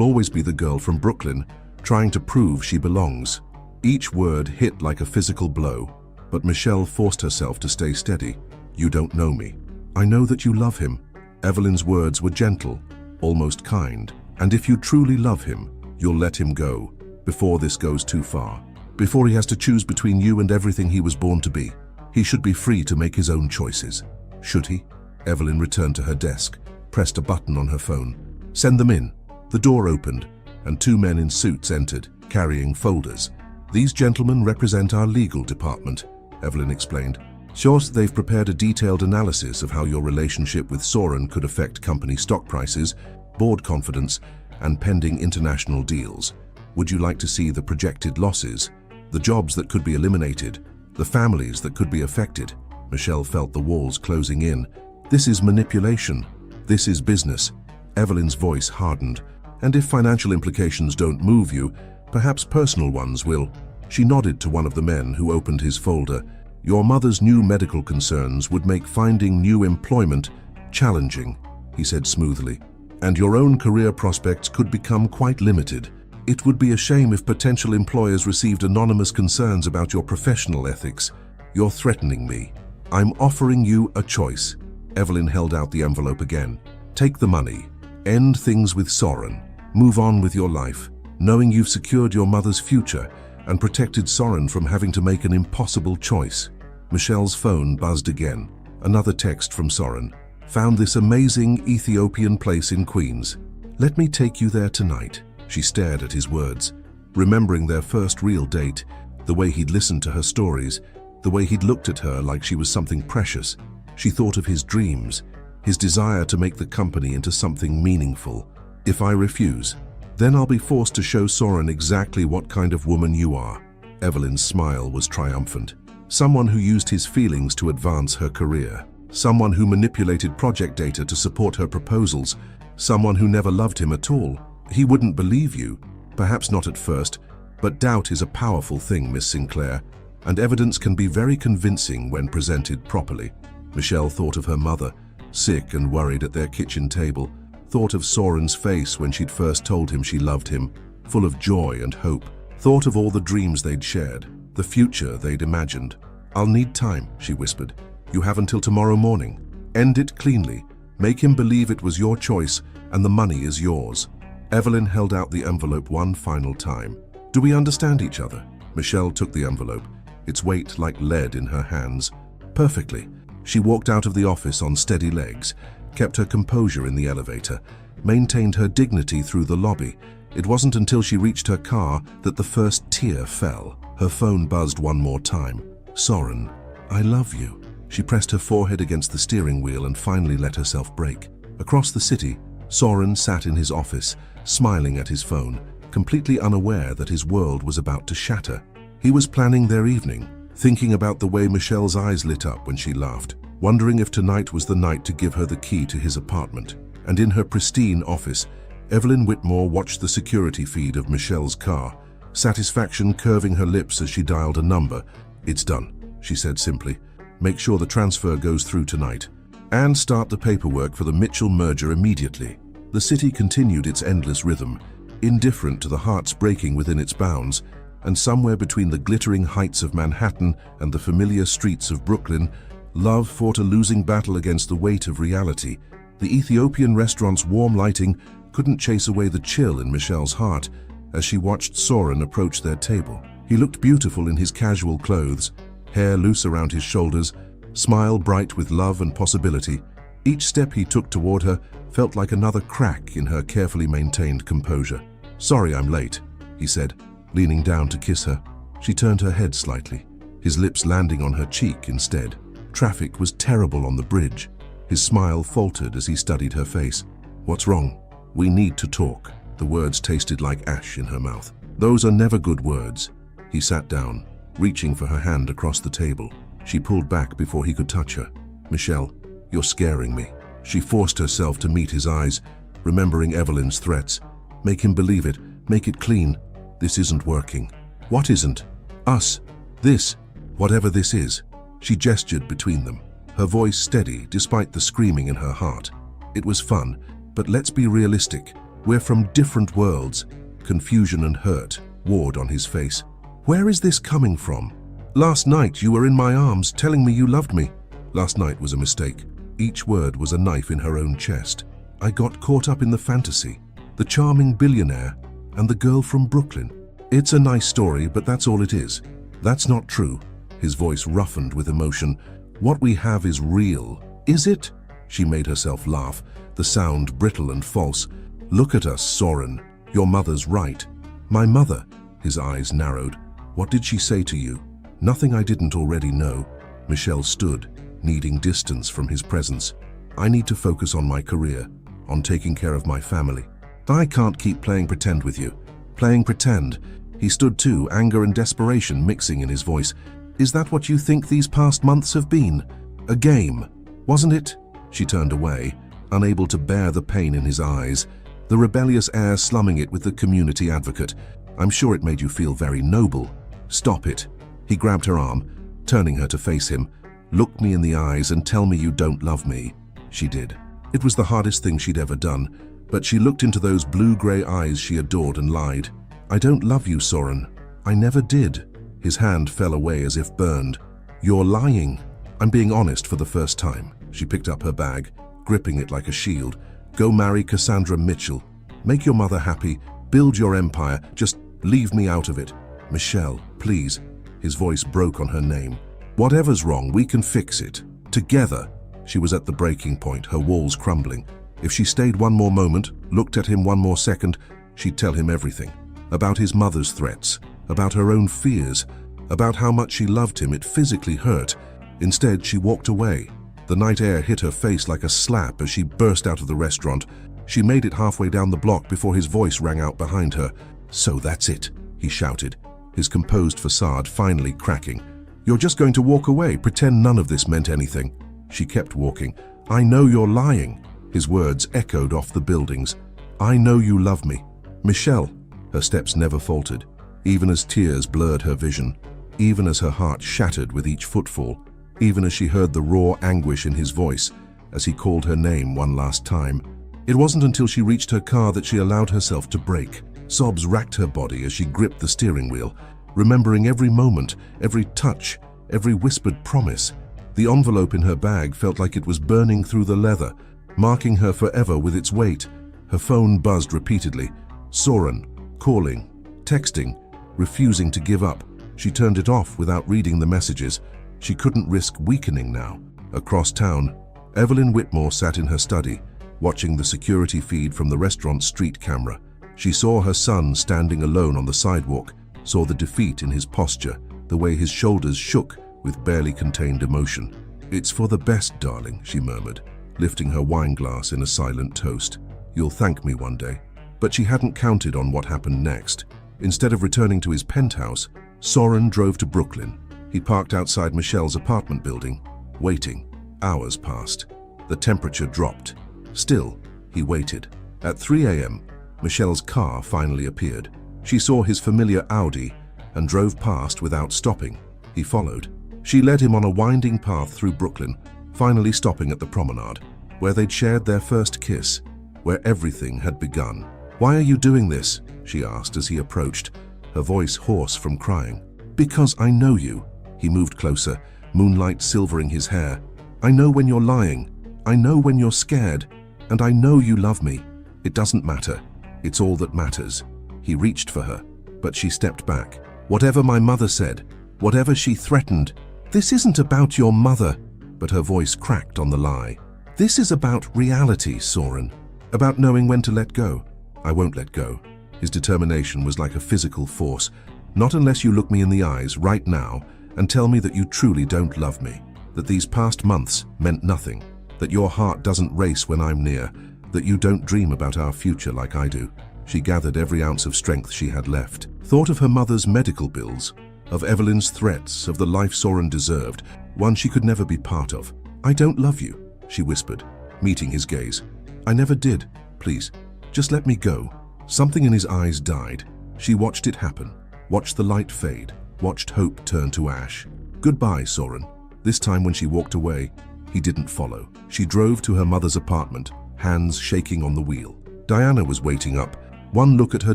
always be the girl from Brooklyn, trying to prove she belongs." Each word hit like a physical blow. But Michelle forced herself to stay steady. "You don't know me. I know that you love him." Evelyn's words were gentle, almost kind. "And if you truly love him, you'll let him go before this goes too far. Before he has to choose between you and everything he was born to be. He should be free to make his own choices." "Should he?" Evelyn returned to her desk, pressed a button on her phone. "Send them in." The door opened, and two men in suits entered, carrying folders. "These gentlemen represent our legal department," Evelyn explained. "Sure, they've prepared a detailed analysis of how your relationship with Soren could affect company stock prices, board confidence, and pending international deals. Would you like to see the projected losses, the jobs that could be eliminated, the families that could be affected?" Michelle felt the walls closing in. "This is manipulation. This is business." Evelyn's voice hardened. "And if financial implications don't move you, perhaps personal ones will." She nodded to one of the men who opened his folder. "Your mother's new medical concerns would make finding new employment challenging," he said smoothly. "And your own career prospects could become quite limited. It would be a shame if potential employers received anonymous concerns about your professional ethics. You're threatening me. I'm offering you a choice." Evelyn held out the envelope again. "Take the money. End things with Soren. Move on with your life, knowing you've secured your mother's future and protected Soren from having to make an impossible choice." Michelle's phone buzzed again. Another text from Soren. "Found this amazing Ethiopian place in Queens. Let me take you there tonight." She stared at his words, remembering their first real date, the way he'd listened to her stories, the way he'd looked at her like she was something precious. She thought of his dreams, his desire to make the company into something meaningful. "If I refuse, then I'll be forced to show Soren exactly what kind of woman you are." Evelyn's smile was triumphant. Someone who used his feelings to advance her career. Someone who manipulated project data to support her proposals. Someone who never loved him at all. "He wouldn't believe you. Perhaps not at first, but doubt is a powerful thing, Miss Sinclair, and evidence can be very convincing when presented properly." Michelle thought of her mother, sick and worried at their kitchen table, thought of Soren's face when she'd first told him she loved him, full of joy and hope, thought of all the dreams they'd shared, the future they'd imagined. "I'll need time," she whispered. "You have until tomorrow morning. End it cleanly. Make him believe it was your choice and the money is yours." Evelyn held out the envelope one final time. "Do we understand each other?" Michelle took the envelope, its weight like lead in her hands. "Perfectly." She walked out of the office on steady legs, kept her composure in the elevator, maintained her dignity through the lobby. It wasn't until she reached her car that the first tear fell. Her phone buzzed one more time. "Soren, I love you." She pressed her forehead against the steering wheel and finally let herself break. Across the city, Soren sat in his office, smiling at his phone, completely unaware that his world was about to shatter. He was planning their evening, thinking about the way Michelle's eyes lit up when she laughed, wondering if tonight was the night to give her the key to his apartment. And in her pristine office, Evelyn Whitmore watched the security feed of Michelle's car, satisfaction curving her lips as she dialed a number. "It's done," she said simply. "Make sure the transfer goes through tonight. And start the paperwork for the Mitchell merger immediately." The city continued its endless rhythm, indifferent to the hearts breaking within its bounds, and somewhere between the glittering heights of Manhattan and the familiar streets of Brooklyn, love fought a losing battle against the weight of reality. The Ethiopian restaurant's warm lighting couldn't chase away the chill in Michelle's heart as she watched Soren approach their table. He looked beautiful in his casual clothes, hair loose around his shoulders, smile bright with love and possibility. Each step he took toward her felt like another crack in her carefully maintained composure. "Sorry I'm late," he said, leaning down to kiss her. She turned her head slightly, his lips landing on her cheek instead. Traffic was terrible on the bridge. His smile faltered as he studied her face. "What's wrong?" "We need to talk." The words tasted like ash in her mouth. "Those are never good words." He sat down, reaching for her hand across the table. She pulled back before he could touch her. "Michelle, you're scaring me." She forced herself to meet his eyes, remembering Evelyn's threats. "Make him believe it. Make it clean." "This isn't working." "What isn't?" "Us. This. Whatever this is." She gestured between them, her voice steady despite the screaming in her heart. "It was fun, but let's be realistic. We're from different worlds." Confusion and hurt warred on his face. "Where is this coming from?" Last night you were in my arms telling me you loved me. Last night was a mistake. Each word was a knife in her own chest. I got caught up in the fantasy, the charming billionaire, and the girl from Brooklyn. It's a nice story, but that's all it is. That's not true. His voice roughened with emotion. What we have is real. Is it? She made herself laugh, the sound brittle and false. Look at us, Soren. Your mother's right. My mother? His eyes narrowed. What did she say to you? Nothing I didn't already know. Michelle stood, needing distance from his presence. I need to focus on my career, on taking care of my family. I can't keep playing pretend with you. Playing pretend. He stood too, anger and desperation mixing in his voice. Is that what you think these past months have been? A game, wasn't it? She turned away, unable to bear the pain in his eyes, the rebellious air slumming it with the community advocate. I'm sure it made you feel very noble. Stop it. He grabbed her arm, turning her to face him. Look me in the eyes and tell me you don't love me. She did. It was the hardest thing she'd ever done, but she looked into those blue-gray eyes she adored and lied. I don't love you, Soren. I never did. His hand fell away as if burned. You're lying. I'm being honest for the first time. She picked up her bag, gripping it like a shield. Go marry Cassandra Mitchell. Make your mother happy. Build your empire. Just leave me out of it. Michelle, please. His voice broke on her name. Whatever's wrong, we can fix it. Together. She was at the breaking point, her walls crumbling. If she stayed one more moment, looked at him one more second, she'd tell him everything. About his mother's threats, about her own fears, about how much she loved him. It physically hurt. Instead, she walked away. The night air hit her face like a slap as she burst out of the restaurant. She made it halfway down the block before his voice rang out behind her. So that's it, he shouted, his composed facade finally cracking. You're just going to walk away, pretend none of this meant anything. She kept walking. I know you're lying. His words echoed off the buildings. I know you love me. Michelle. Her steps never faltered, even as tears blurred her vision, even as her heart shattered with each footfall, even as she heard the raw anguish in his voice as he called her name one last time. It wasn't until she reached her car that she allowed herself to break. Sobs racked her body as she gripped the steering wheel, remembering every moment, every touch, every whispered promise. The envelope in her bag felt like it was burning through the leather, marking her forever with its weight. Her phone buzzed repeatedly. Soren, calling, texting, refusing to give up. She turned it off without reading the messages. She couldn't risk weakening now. Across town, Evelyn Whitmore sat in her study, watching the security feed from the restaurant's street camera. She saw her son standing alone on the sidewalk, saw the defeat in his posture, the way his shoulders shook with barely contained emotion. It's for the best, darling, she murmured, lifting her wine glass in a silent toast. You'll thank me one day. But she hadn't counted on what happened next. Instead of returning to his penthouse, Soren drove to Brooklyn. He parked outside Michelle's apartment building, waiting. Hours passed. The temperature dropped. Still, he waited. At 3 a.m., Michelle's car finally appeared. She saw his familiar Audi and drove past without stopping. He followed. She led him on a winding path through Brooklyn, finally stopping at the promenade, where they'd shared their first kiss, where everything had begun. Why are you doing this? She asked as he approached, her voice hoarse from crying. Because I know you. He moved closer, moonlight silvering his hair. I know when you're lying. I know when you're scared. And I know you love me. It doesn't matter. It's all that matters. He reached for her, but she stepped back. Whatever my mother said, whatever she threatened, this isn't about your mother. But her voice cracked on the lie. This is about reality, Soren. About knowing when to let go. I won't let go. His determination was like a physical force. Not unless you look me in the eyes right now and tell me that you truly don't love me, that these past months meant nothing, that your heart doesn't race when I'm near, that you don't dream about our future like I do. She gathered every ounce of strength she had left, thought of her mother's medical bills, of Evelyn's threats, of the life Soren deserved, one she could never be part of. I don't love you, she whispered, meeting his gaze. I never did. Please, just let me go. Something in his eyes died. She watched it happen, watched the light fade, watched hope turn to ash. Goodbye, Soren. This time when she walked away, he didn't follow. She drove to her mother's apartment, hands shaking on the wheel. Diana was waiting up, one look at her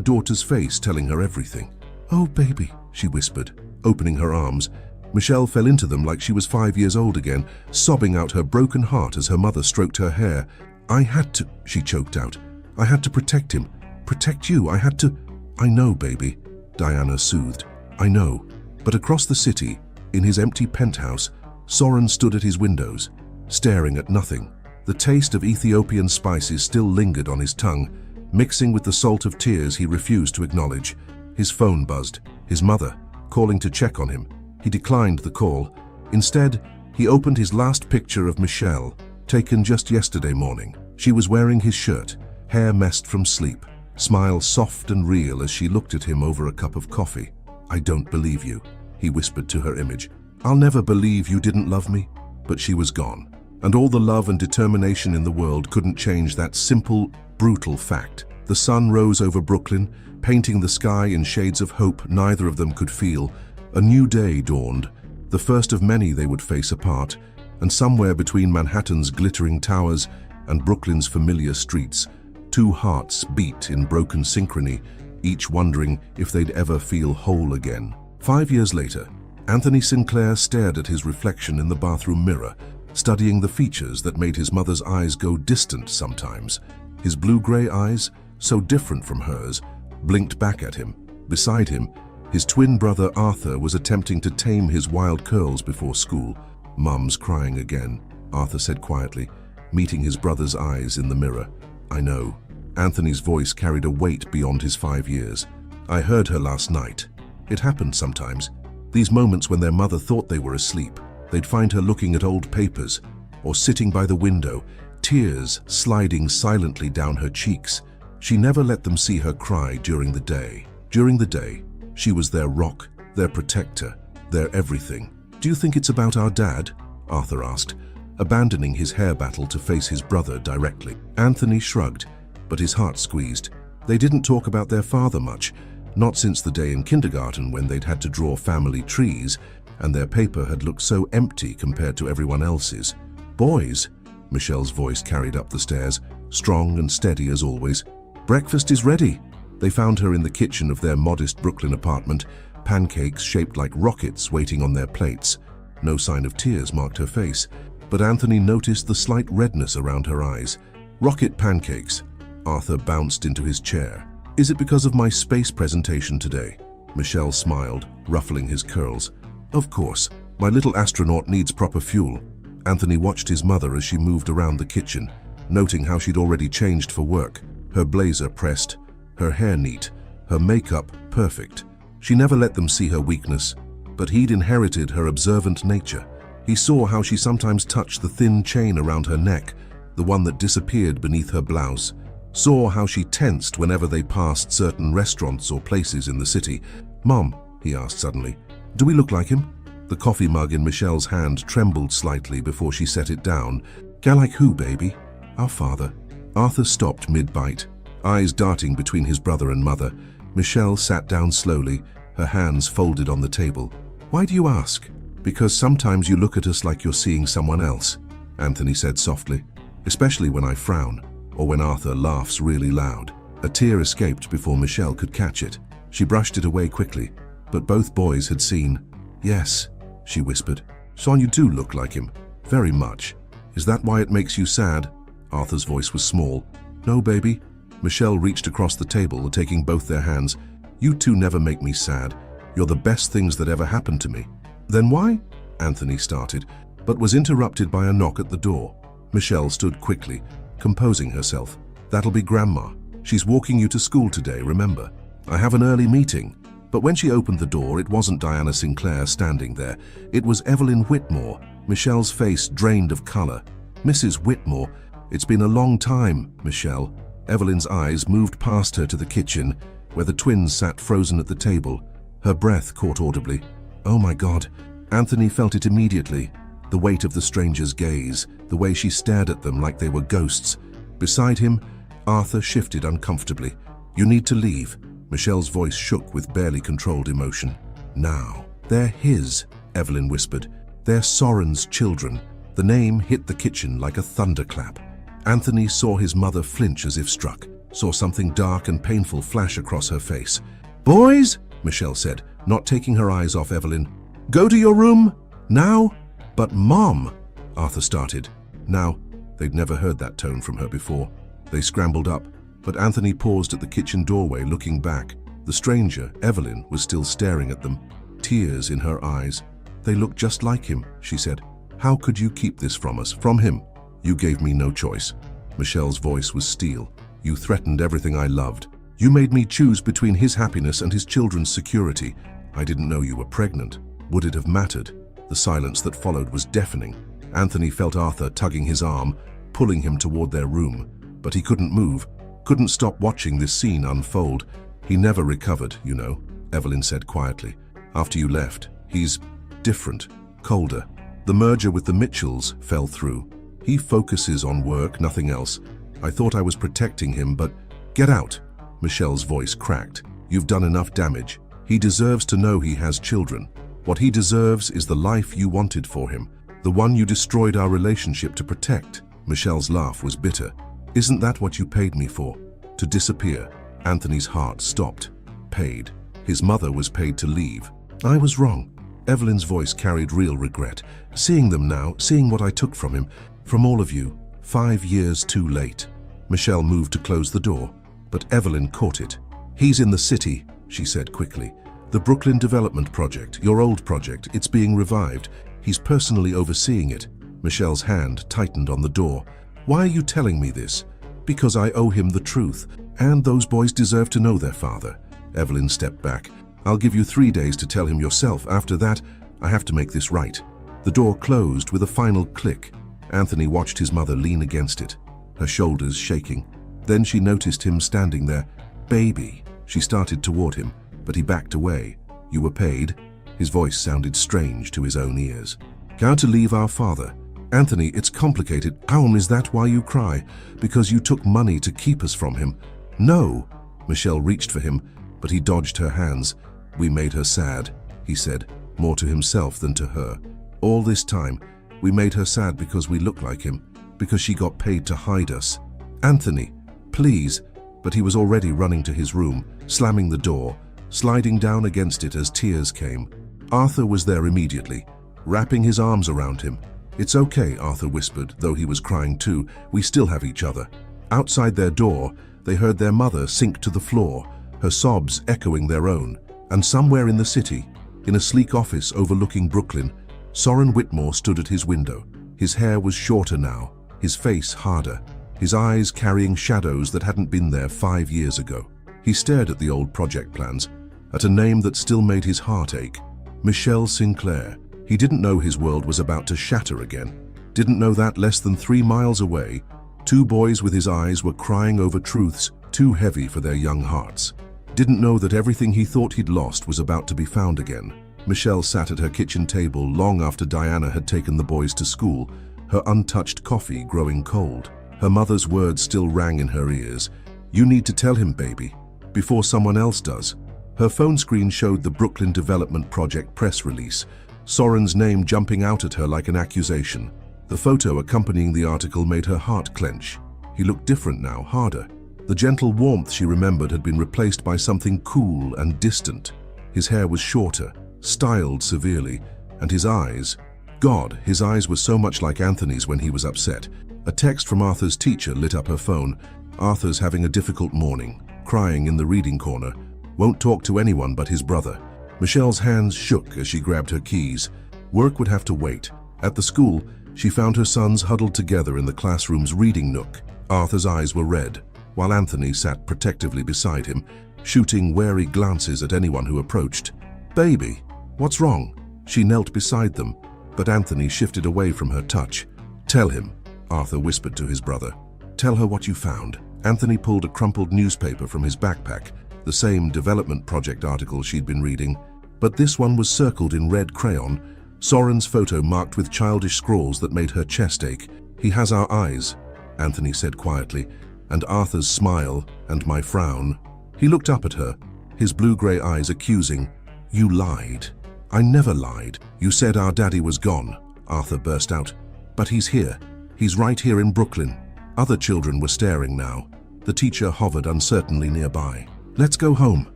daughter's face telling her everything. Oh, baby, she whispered, opening her arms. Michelle fell into them like she was 5 years old again, sobbing out her broken heart as her mother stroked her hair. "I had to," she choked out. "I had to protect him. Protect you. I had to." "I know, baby," Diana soothed. "I know." But across the city, in his empty penthouse, Soren stood at his windows, staring at nothing. The taste of Ethiopian spices still lingered on his tongue, mixing with the salt of tears he refused to acknowledge. His phone buzzed. His mother, calling to check on him. He declined the call. Instead, he opened his last picture of Michelle, taken just yesterday morning. She was wearing his shirt, hair messed from sleep, smile soft and real as she looked at him over a cup of coffee. "I don't believe you," he whispered to her image. "I'll never believe you didn't love me." But she was gone, and all the love and determination in the world couldn't change that simple, brutal fact. The sun rose over Brooklyn, painting the sky in shades of hope neither of them could feel. A new day dawned, the first of many they would face apart, and somewhere between Manhattan's glittering towers and Brooklyn's familiar streets, two hearts beat in broken synchrony, each wondering if they'd ever feel whole again. 5 years later, Anthony Sinclair stared at his reflection in the bathroom mirror, studying the features that made his mother's eyes go distant sometimes. His blue-gray eyes, so different from hers, blinked back at him. Beside him, his twin brother Arthur was attempting to tame his wild curls before school. "Mum's crying again," Arthur said quietly, meeting his brother's eyes in the mirror. "I know." Anthony's voice carried a weight beyond his 5 years. "I heard her last night. It happened sometimes. These moments when their mother thought they were asleep. They'd find her looking at old papers or sitting by the window, tears sliding silently down her cheeks. She never let them see her cry during the day. During the day, she was their rock, their protector, their everything." "Do you think it's about our dad?" Arthur asked, abandoning his hair battle to face his brother directly. Anthony shrugged, but his heart squeezed. They didn't talk about their father much, not since the day in kindergarten when they'd had to draw family trees, and their paper had looked so empty compared to everyone else's. "Boys," Michelle's voice carried up the stairs, strong and steady as always. "Breakfast is ready." They found her in the kitchen of their modest Brooklyn apartment, pancakes shaped like rockets waiting on their plates. No sign of tears marked her face, but Anthony noticed the slight redness around her eyes. "Rocket pancakes." Arthur bounced into his chair. "Is it because of my space presentation today?" Michelle smiled, ruffling his curls. "Of course. My little astronaut needs proper fuel." Anthony watched his mother as she moved around the kitchen, noting how she'd already changed for work. Her blazer pressed, her hair neat, her makeup perfect. She never let them see her weakness, but he'd inherited her observant nature. He saw how she sometimes touched the thin chain around her neck, the one that disappeared beneath her blouse. Saw how she tensed whenever they passed certain restaurants or places in the city. "Mom," he asked suddenly, "do we look like him?" The coffee mug in Michelle's hand trembled slightly before she set it down. "Like who, baby?" "Our father." Arthur stopped mid-bite, eyes darting between his brother and mother. Michelle sat down slowly, her hands folded on the table. "Why do you ask?" "Because sometimes you look at us like you're seeing someone else," Anthony said softly, "especially when I frown, or when Arthur laughs really loud." A tear escaped before Michelle could catch it. She brushed it away quickly, but both boys had seen. "Yes," she whispered. "Son, you do look like him. Very much. Is that why it makes you sad?" Arthur's voice was small. "No, baby." Michelle reached across the table, taking both their hands. "You two never make me sad. You're the best things that ever happened to me." "Then why?" Anthony started, but was interrupted by a knock at the door. Michelle stood quickly, composing herself. "That'll be Grandma. She's walking you to school today, remember? I have an early meeting." But when she opened the door, it wasn't Diana Sinclair standing there. It was Evelyn Whitmore, Michelle's face drained of color. "Mrs. Whitmore, it's been a long time, Michelle." Evelyn's eyes moved past her to the kitchen, where the twins sat frozen at the table. Her breath caught audibly. "Oh my God." Anthony felt it immediately, the weight of the stranger's gaze, the way she stared at them like they were ghosts. Beside him, Arthur shifted uncomfortably. "You need to leave." Michelle's voice shook with barely controlled emotion. "Now." "They're his," Evelyn whispered. "They're Soren's children." The name hit the kitchen like a thunderclap. Anthony saw his mother flinch as if struck, saw something dark and painful flash across her face. "Boys," Michelle said, not taking her eyes off Evelyn. Go to your room? Now? But Mom, Arthur started. Now, they'd never heard that tone from her before. They scrambled up, but Anthony paused at the kitchen doorway looking back. The stranger, Evelyn, was still staring at them, tears in her eyes. They look just like him, she said. How could you keep this from us, from him? You gave me no choice. Michelle's voice was steel. You threatened everything I loved. You made me choose between his happiness and his children's security. I didn't know you were pregnant. Would it have mattered? The silence that followed was deafening. Anthony felt Arthur tugging his arm, pulling him toward their room. But he couldn't move, couldn't stop watching this scene unfold. He never recovered, you know, Evelyn said quietly. After you left, he's different, colder. The merger with the Mitchells fell through. He focuses on work, nothing else. I thought I was protecting him, but get out. Michelle's voice cracked. You've done enough damage. He deserves to know he has children. What he deserves is the life you wanted for him, the one you destroyed our relationship to protect. Michelle's laugh was bitter. Isn't that what you paid me for? To disappear? Anthony's heart stopped. Paid. His mother was paid to leave. I was wrong. Evelyn's voice carried real regret. Seeing them now, seeing what I took from him, from all of you, 5 years too late. Michelle moved to close the door, but Evelyn caught it. He's in the city, she said quickly. The Brooklyn Development Project, your old project, it's being revived. He's personally overseeing it. Michelle's hand tightened on the door. Why are you telling me this? Because I owe him the truth, and those boys deserve to know their father. Evelyn stepped back. I'll give you 3 days to tell him yourself. After that, I have to make this right. The door closed with a final click. Anthony watched his mother lean against it, her shoulders shaking. Then she noticed him standing there. Baby. She started toward him, but he backed away. You were paid? His voice sounded strange to his own ears. How to leave our father? Anthony, it's complicated. Is that why you cry? Because you took money to keep us from him? No. Michelle reached for him, but he dodged her hands. We made her sad, he said, more to himself than to her. All this time, we made her sad because we look like him, because she got paid to hide us. Anthony, please. But he was already running to his room, slamming the door, sliding down against it as tears came. Arthur was there immediately, wrapping his arms around him. It's okay, Arthur whispered, though he was crying too. We still have each other. Outside their door, they heard their mother sink to the floor, her sobs echoing their own. And somewhere in the city, in a sleek office overlooking Brooklyn, Soren Whitmore stood at his window. His hair was shorter now, his face harder, his eyes carrying shadows that hadn't been there 5 years ago. He stared at the old project plans, at a name that still made his heart ache. Michelle Sinclair. He didn't know his world was about to shatter again. Didn't know that less than 3 miles away, 2 boys with his eyes were crying over truths too heavy for their young hearts. Didn't know that everything he thought he'd lost was about to be found again. Michelle sat at her kitchen table long after Diana had taken the boys to school, her untouched coffee growing cold. Her mother's words still rang in her ears. You need to tell him, baby, before someone else does. Her phone screen showed the Brooklyn Development Project press release, Soren's name jumping out at her like an accusation. The photo accompanying the article made her heart clench. He looked different now, harder. The gentle warmth she remembered had been replaced by something cool and distant. His hair was shorter, styled severely, and his eyes, God, his eyes were so much like Anthony's when he was upset. A text from Arthur's teacher lit up her phone. Arthur's having a difficult morning, crying in the reading corner, won't talk to anyone but his brother. Michelle's hands shook as she grabbed her keys. Work would have to wait. At the school, she found her sons huddled together in the classroom's reading nook. Arthur's eyes were red, while Anthony sat protectively beside him, shooting wary glances at anyone who approached. Baby, what's wrong? She knelt beside them, but Anthony shifted away from her touch. Tell him, Arthur whispered to his brother. Tell her what you found. Anthony pulled a crumpled newspaper from his backpack, the same development project article she'd been reading, but this one was circled in red crayon, Soren's photo marked with childish scrawls that made her chest ache. He has our eyes, Anthony said quietly, and Arthur's smile and my frown. He looked up at her, his blue-gray eyes accusing. You lied. I never lied. You said our daddy was gone, Arthur burst out. But he's here. He's right here in Brooklyn. Other children were staring now. The teacher hovered uncertainly nearby. Let's go home,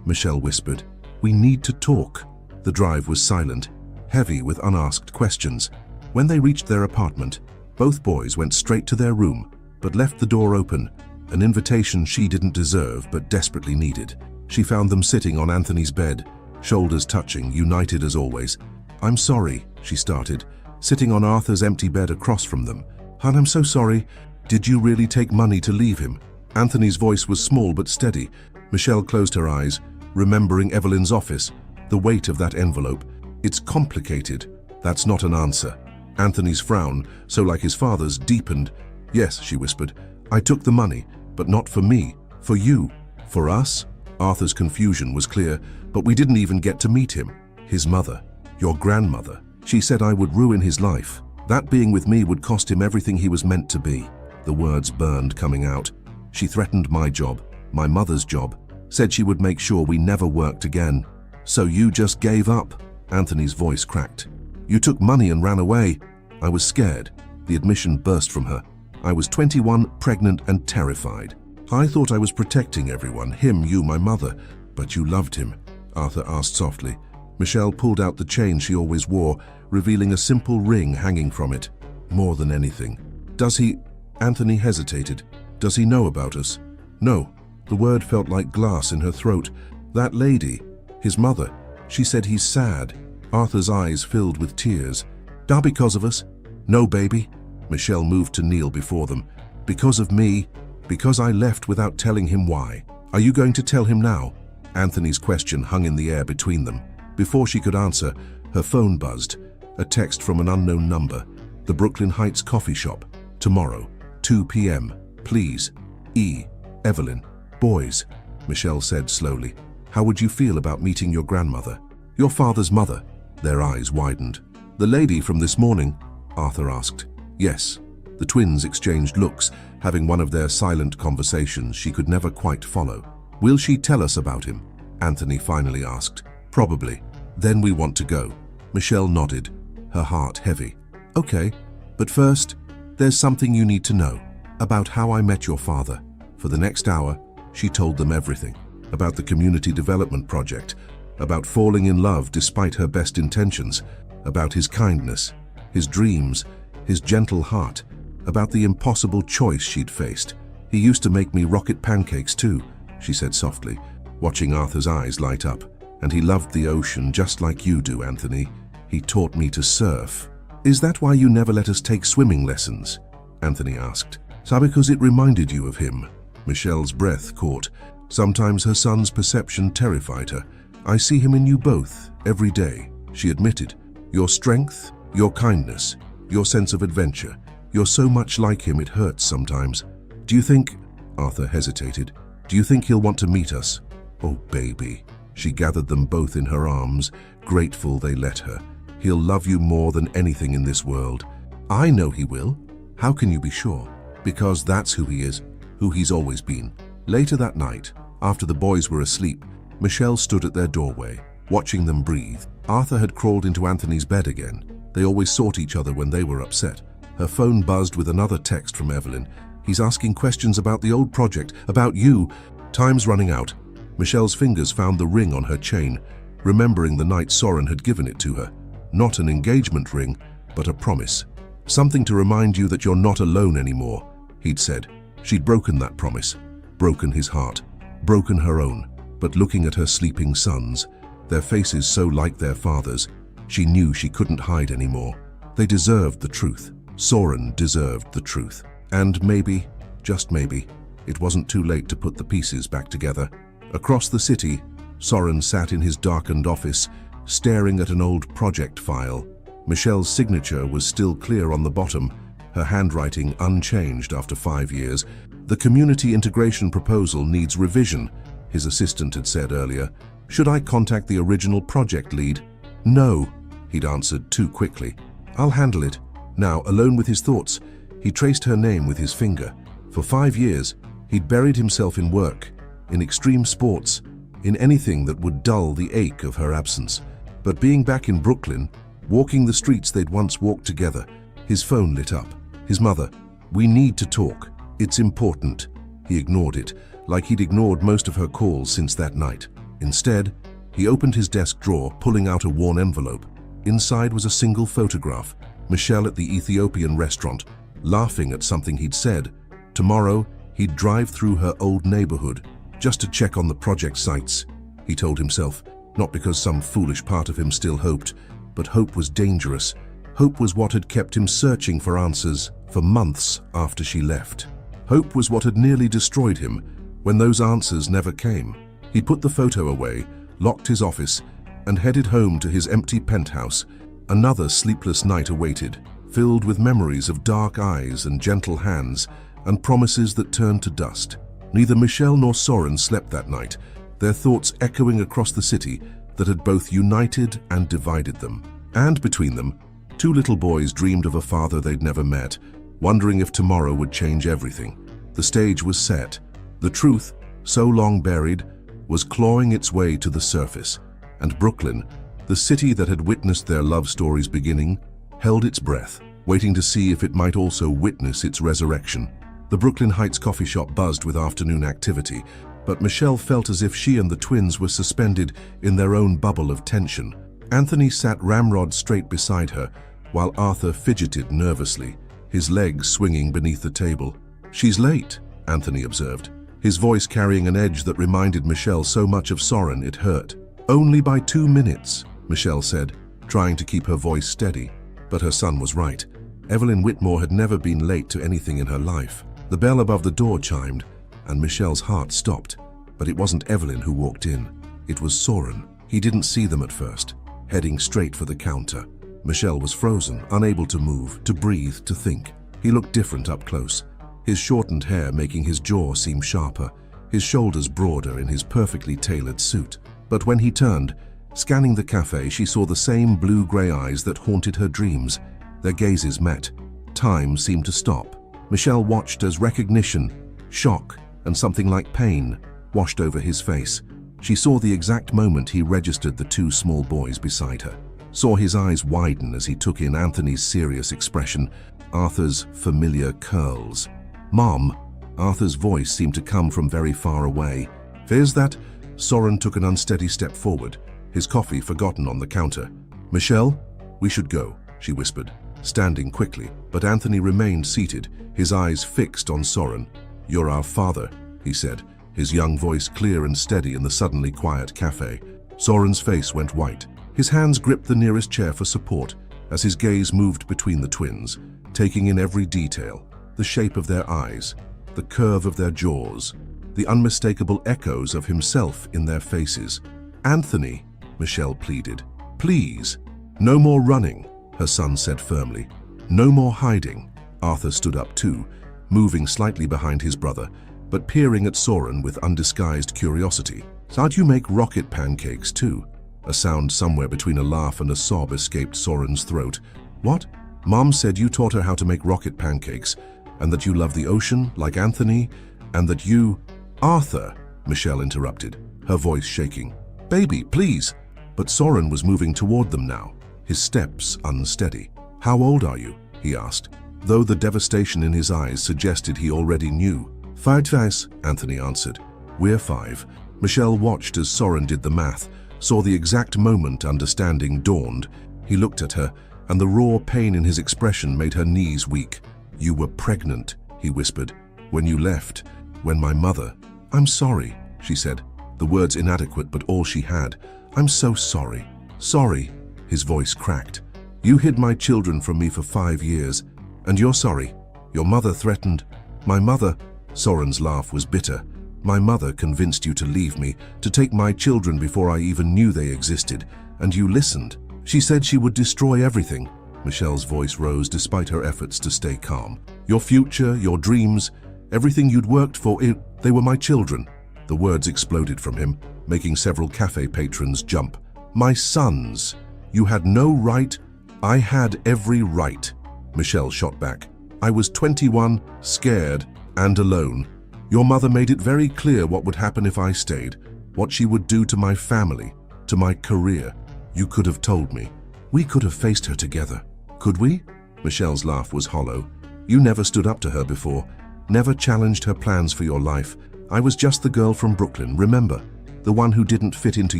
Michelle whispered. We need to talk. The drive was silent. heavy with unasked questions. When they reached their apartment, both boys went straight to their room, but left the door open, an invitation she didn't deserve but desperately needed. She found them sitting on Anthony's bed, shoulders touching, united as always. "I'm sorry," she started, sitting on Arthur's empty bed across from them. "Hon, I'm so sorry. Did you really take money to leave him?" Anthony's voice was small but steady. Michelle closed her eyes, remembering Evelyn's office, the weight of that envelope. "It's complicated." "That's not an answer." Anthony's frown, so like his father's, deepened. "Yes," she whispered, "I took the money, but not for me, for you." "For us?" Arthur's confusion was clear, "but we didn't even get to meet him." "His mother, your grandmother, she said I would ruin his life. That being with me would cost him everything he was meant to be." The words burned coming out. "She threatened my job, my mother's job, said she would make sure we never worked again." "So you just gave up?" Anthony's voice cracked. "You took money and ran away." "I was scared." The admission burst from her. "I was 21, pregnant and terrified. I thought I was protecting everyone, him, you, my mother." "But you loved him?" Arthur asked softly. Michelle pulled out the chain she always wore, revealing a simple ring hanging from it. "More than anything." "Does he—" Anthony hesitated. "Does he know about us?" "No." The word felt like glass in her throat. "That lady, his mother, she said he's sad." Arthur's eyes filled with tears. "Not because of us?" "No, baby." Michelle moved to kneel before them. "Because of me. Because I left without telling him why. Are you going to tell him now?" Anthony's question hung in the air between them. Before she could answer, her phone buzzed. A text from an unknown number. "The Brooklyn Heights coffee shop. Tomorrow, 2 p.m. Please. E. Evelyn." "Boys," Michelle said slowly, "how would you feel about meeting your grandmother? Your father's mother?" Their eyes widened. "The lady from this morning?" Arthur asked. "Yes." The twins exchanged looks, having one of their silent conversations she could never quite follow. "Will she tell us about him?" Anthony finally asked. "Probably. Then we want to go." Michelle nodded, her heart heavy. "Okay, but first, there's something you need to know about how I met your father." For the next hour, she told them everything. About the community development project, about falling in love despite her best intentions, about his kindness, his dreams, his gentle heart, about the impossible choice she'd faced. "He used to make me rocket pancakes too," she said softly, watching Arthur's eyes light up. "And he loved the ocean just like you do, Anthony. He taught me to surf." "Is that why you never let us take swimming lessons?" Anthony asked. "So because it reminded you of him." Michelle's breath caught. Sometimes her son's perception terrified her. "I see him in you both, every day," she admitted. "Your strength, your kindness, your sense of adventure. You're so much like him it hurts sometimes." "Do you think—" Arthur hesitated. "Do you think he'll want to meet us?" "Oh, baby." She gathered them both in her arms, grateful they let her. "He'll love you more than anything in this world." "I know he will." "How can you be sure?" "Because that's who he is, who he's always been." Later that night, after the boys were asleep, Michelle stood at their doorway, watching them breathe. Arthur had crawled into Anthony's bed again. They always sought each other when they were upset. Her phone buzzed with another text from Evelyn. "He's asking questions about the old project, about you." "Time's running out." Michelle's fingers found the ring on her chain, remembering the night Soren had given it to her. Not an engagement ring, but a promise. "Something to remind you that you're not alone anymore," he'd said. She'd broken that promise, broken his heart, broken her own. But looking at her sleeping sons, their faces so like their father's, she knew she couldn't hide anymore. They deserved the truth. Soren deserved the truth. And maybe, just maybe, it wasn't too late to put the pieces back together. Across the city, Soren sat in his darkened office, staring at an old project file. Michelle's signature was still clear on the bottom, her handwriting unchanged after 5 years. "The community integration proposal needs revision," his assistant had said earlier. "Should I contact the original project lead?" "No," he'd answered too quickly. "I'll handle it." Now, alone with his thoughts, he traced her name with his finger. For 5 years, he'd buried himself in work, in extreme sports, in anything that would dull the ache of her absence. But being back in Brooklyn, walking the streets they'd once walked together, his phone lit up. His mother. "We need to talk. It's important." He ignored it, like he'd ignored most of her calls since that night. Instead, he opened his desk drawer, pulling out a worn envelope. Inside was a single photograph, Michelle at the Ethiopian restaurant, laughing at something he'd said. Tomorrow, he'd drive through her old neighborhood, just to check on the project sites, he told himself, not because some foolish part of him still hoped, but hope was dangerous. Hope was what had kept him searching for answers for months after she left. Hope was what had nearly destroyed him when those answers never came. He put the photo away, locked his office, and headed home to his empty penthouse. Another sleepless night awaited, filled with memories of dark eyes and gentle hands, and promises that turned to dust. Neither Michelle nor Soren slept that night, their thoughts echoing across the city that had both united and divided them. And between them, two little boys dreamed of a father they'd never met, wondering if tomorrow would change everything. The stage was set. The truth, so long buried, was clawing its way to the surface, and Brooklyn, the city that had witnessed their love story's beginning, held its breath, waiting to see if it might also witness its resurrection. The Brooklyn Heights coffee shop buzzed with afternoon activity, but Michelle felt as if she and the twins were suspended in their own bubble of tension. Anthony sat ramrod straight beside her, while Arthur fidgeted nervously, his legs swinging beneath the table. "She's late," Anthony observed, his voice carrying an edge that reminded Michelle so much of Soren it hurt. "Only by 2 minutes," Michelle said, trying to keep her voice steady. But her son was right. Evelyn Whitmore had never been late to anything in her life. The bell above the door chimed, and Michelle's heart stopped. But it wasn't Evelyn who walked in. It was Soren. He didn't see them at first, heading straight for the counter. Michelle was frozen, unable to move, to breathe, to think. He looked different up close, his shortened hair making his jaw seem sharper, his shoulders broader in his perfectly tailored suit. But when he turned, scanning the cafe, she saw the same blue-gray eyes that haunted her dreams. Their gazes met. Time seemed to stop. Michelle watched as recognition, shock, and something like pain washed over his face. She saw the exact moment he registered the two small boys beside her, saw his eyes widen as he took in Anthony's serious expression, Arthur's familiar curls. "Mom," Arthur's voice seemed to come from very far away. "Fears that?" Soren took an unsteady step forward, his coffee forgotten on the counter. "Michelle, we should go," she whispered, standing quickly, but Anthony remained seated, his eyes fixed on Soren. "You're our father," he said, his young voice clear and steady in the suddenly quiet cafe. Soren's face went white. His hands gripped the nearest chair for support as his gaze moved between the twins, taking in every detail, the shape of their eyes, the curve of their jaws, the unmistakable echoes of himself in their faces. "Anthony," Michelle pleaded, "please." "No more running," her son said firmly. "No more hiding." Arthur stood up too, moving slightly behind his brother, but peering at Soren with undisguised curiosity. "How'd you make rocket pancakes too?" A sound somewhere between a laugh and a sob escaped Soren's throat. "What?" "Mom said you taught her how to make rocket pancakes, and that you love the ocean, like Anthony, and that you—" "Arthur," Michelle interrupted, her voice shaking. "Baby, please." But Soren was moving toward them now, his steps unsteady. "How old are you?" he asked, though the devastation in his eyes suggested he already knew. "5, Anthony answered. "We're 5. Michelle watched as Soren did the math, saw the exact moment understanding dawned. He looked at her, and the raw pain in his expression made her knees weak. "You were pregnant," he whispered, "when you left, when my mother—" "I'm sorry," she said, the words inadequate but all she had. "I'm so sorry." "Sorry," his voice cracked. "You hid my children from me for 5 years, and you're sorry. Your mother threatened—" "My mother—" Soren's laugh was bitter. "My mother convinced you to leave me, to take my children before I even knew they existed, and you listened. She said she would destroy everything." Michelle's voice rose despite her efforts to stay calm. "Your future, your dreams, everything you'd worked for, they were my children." The words exploded from him, making several cafe patrons jump. "My sons. You had no right." "I had every right," Michelle shot back. "I was 21, scared, and alone. Your mother made it very clear what would happen if I stayed, what she would do to my family, to my career. You could have told me. We could have faced her together. Could we?" Michelle's laugh was hollow. "You never stood up to her before, never challenged her plans for your life. I was just the girl from Brooklyn, remember? The one who didn't fit into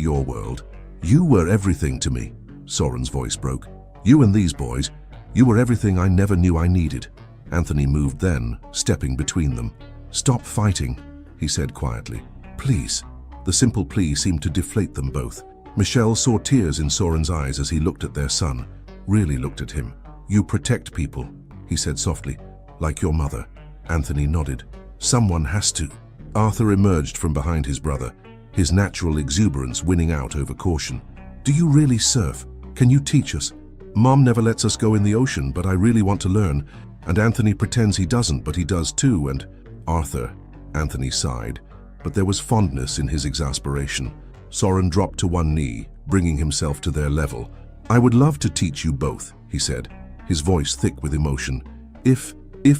your world. You were everything to me." Soren's voice broke. You and these boys, you were everything I never knew I needed. Anthony moved then, stepping between them. Stop fighting, he said quietly. Please. The simple plea seemed to deflate them both. Michelle saw tears in Soren's eyes as he looked at their son, really looked at him. You protect people, he said softly, like your mother. Anthony nodded. Someone has to. Arthur emerged from behind his brother, his natural exuberance winning out over caution. Do you really surf? Can you teach us? Mom never lets us go in the ocean, but I really want to learn. And Anthony pretends he doesn't, but he does too, and… Arthur, Anthony sighed, but there was fondness in his exasperation. Soren dropped to one knee, bringing himself to their level. I would love to teach you both, he said, his voice thick with emotion. If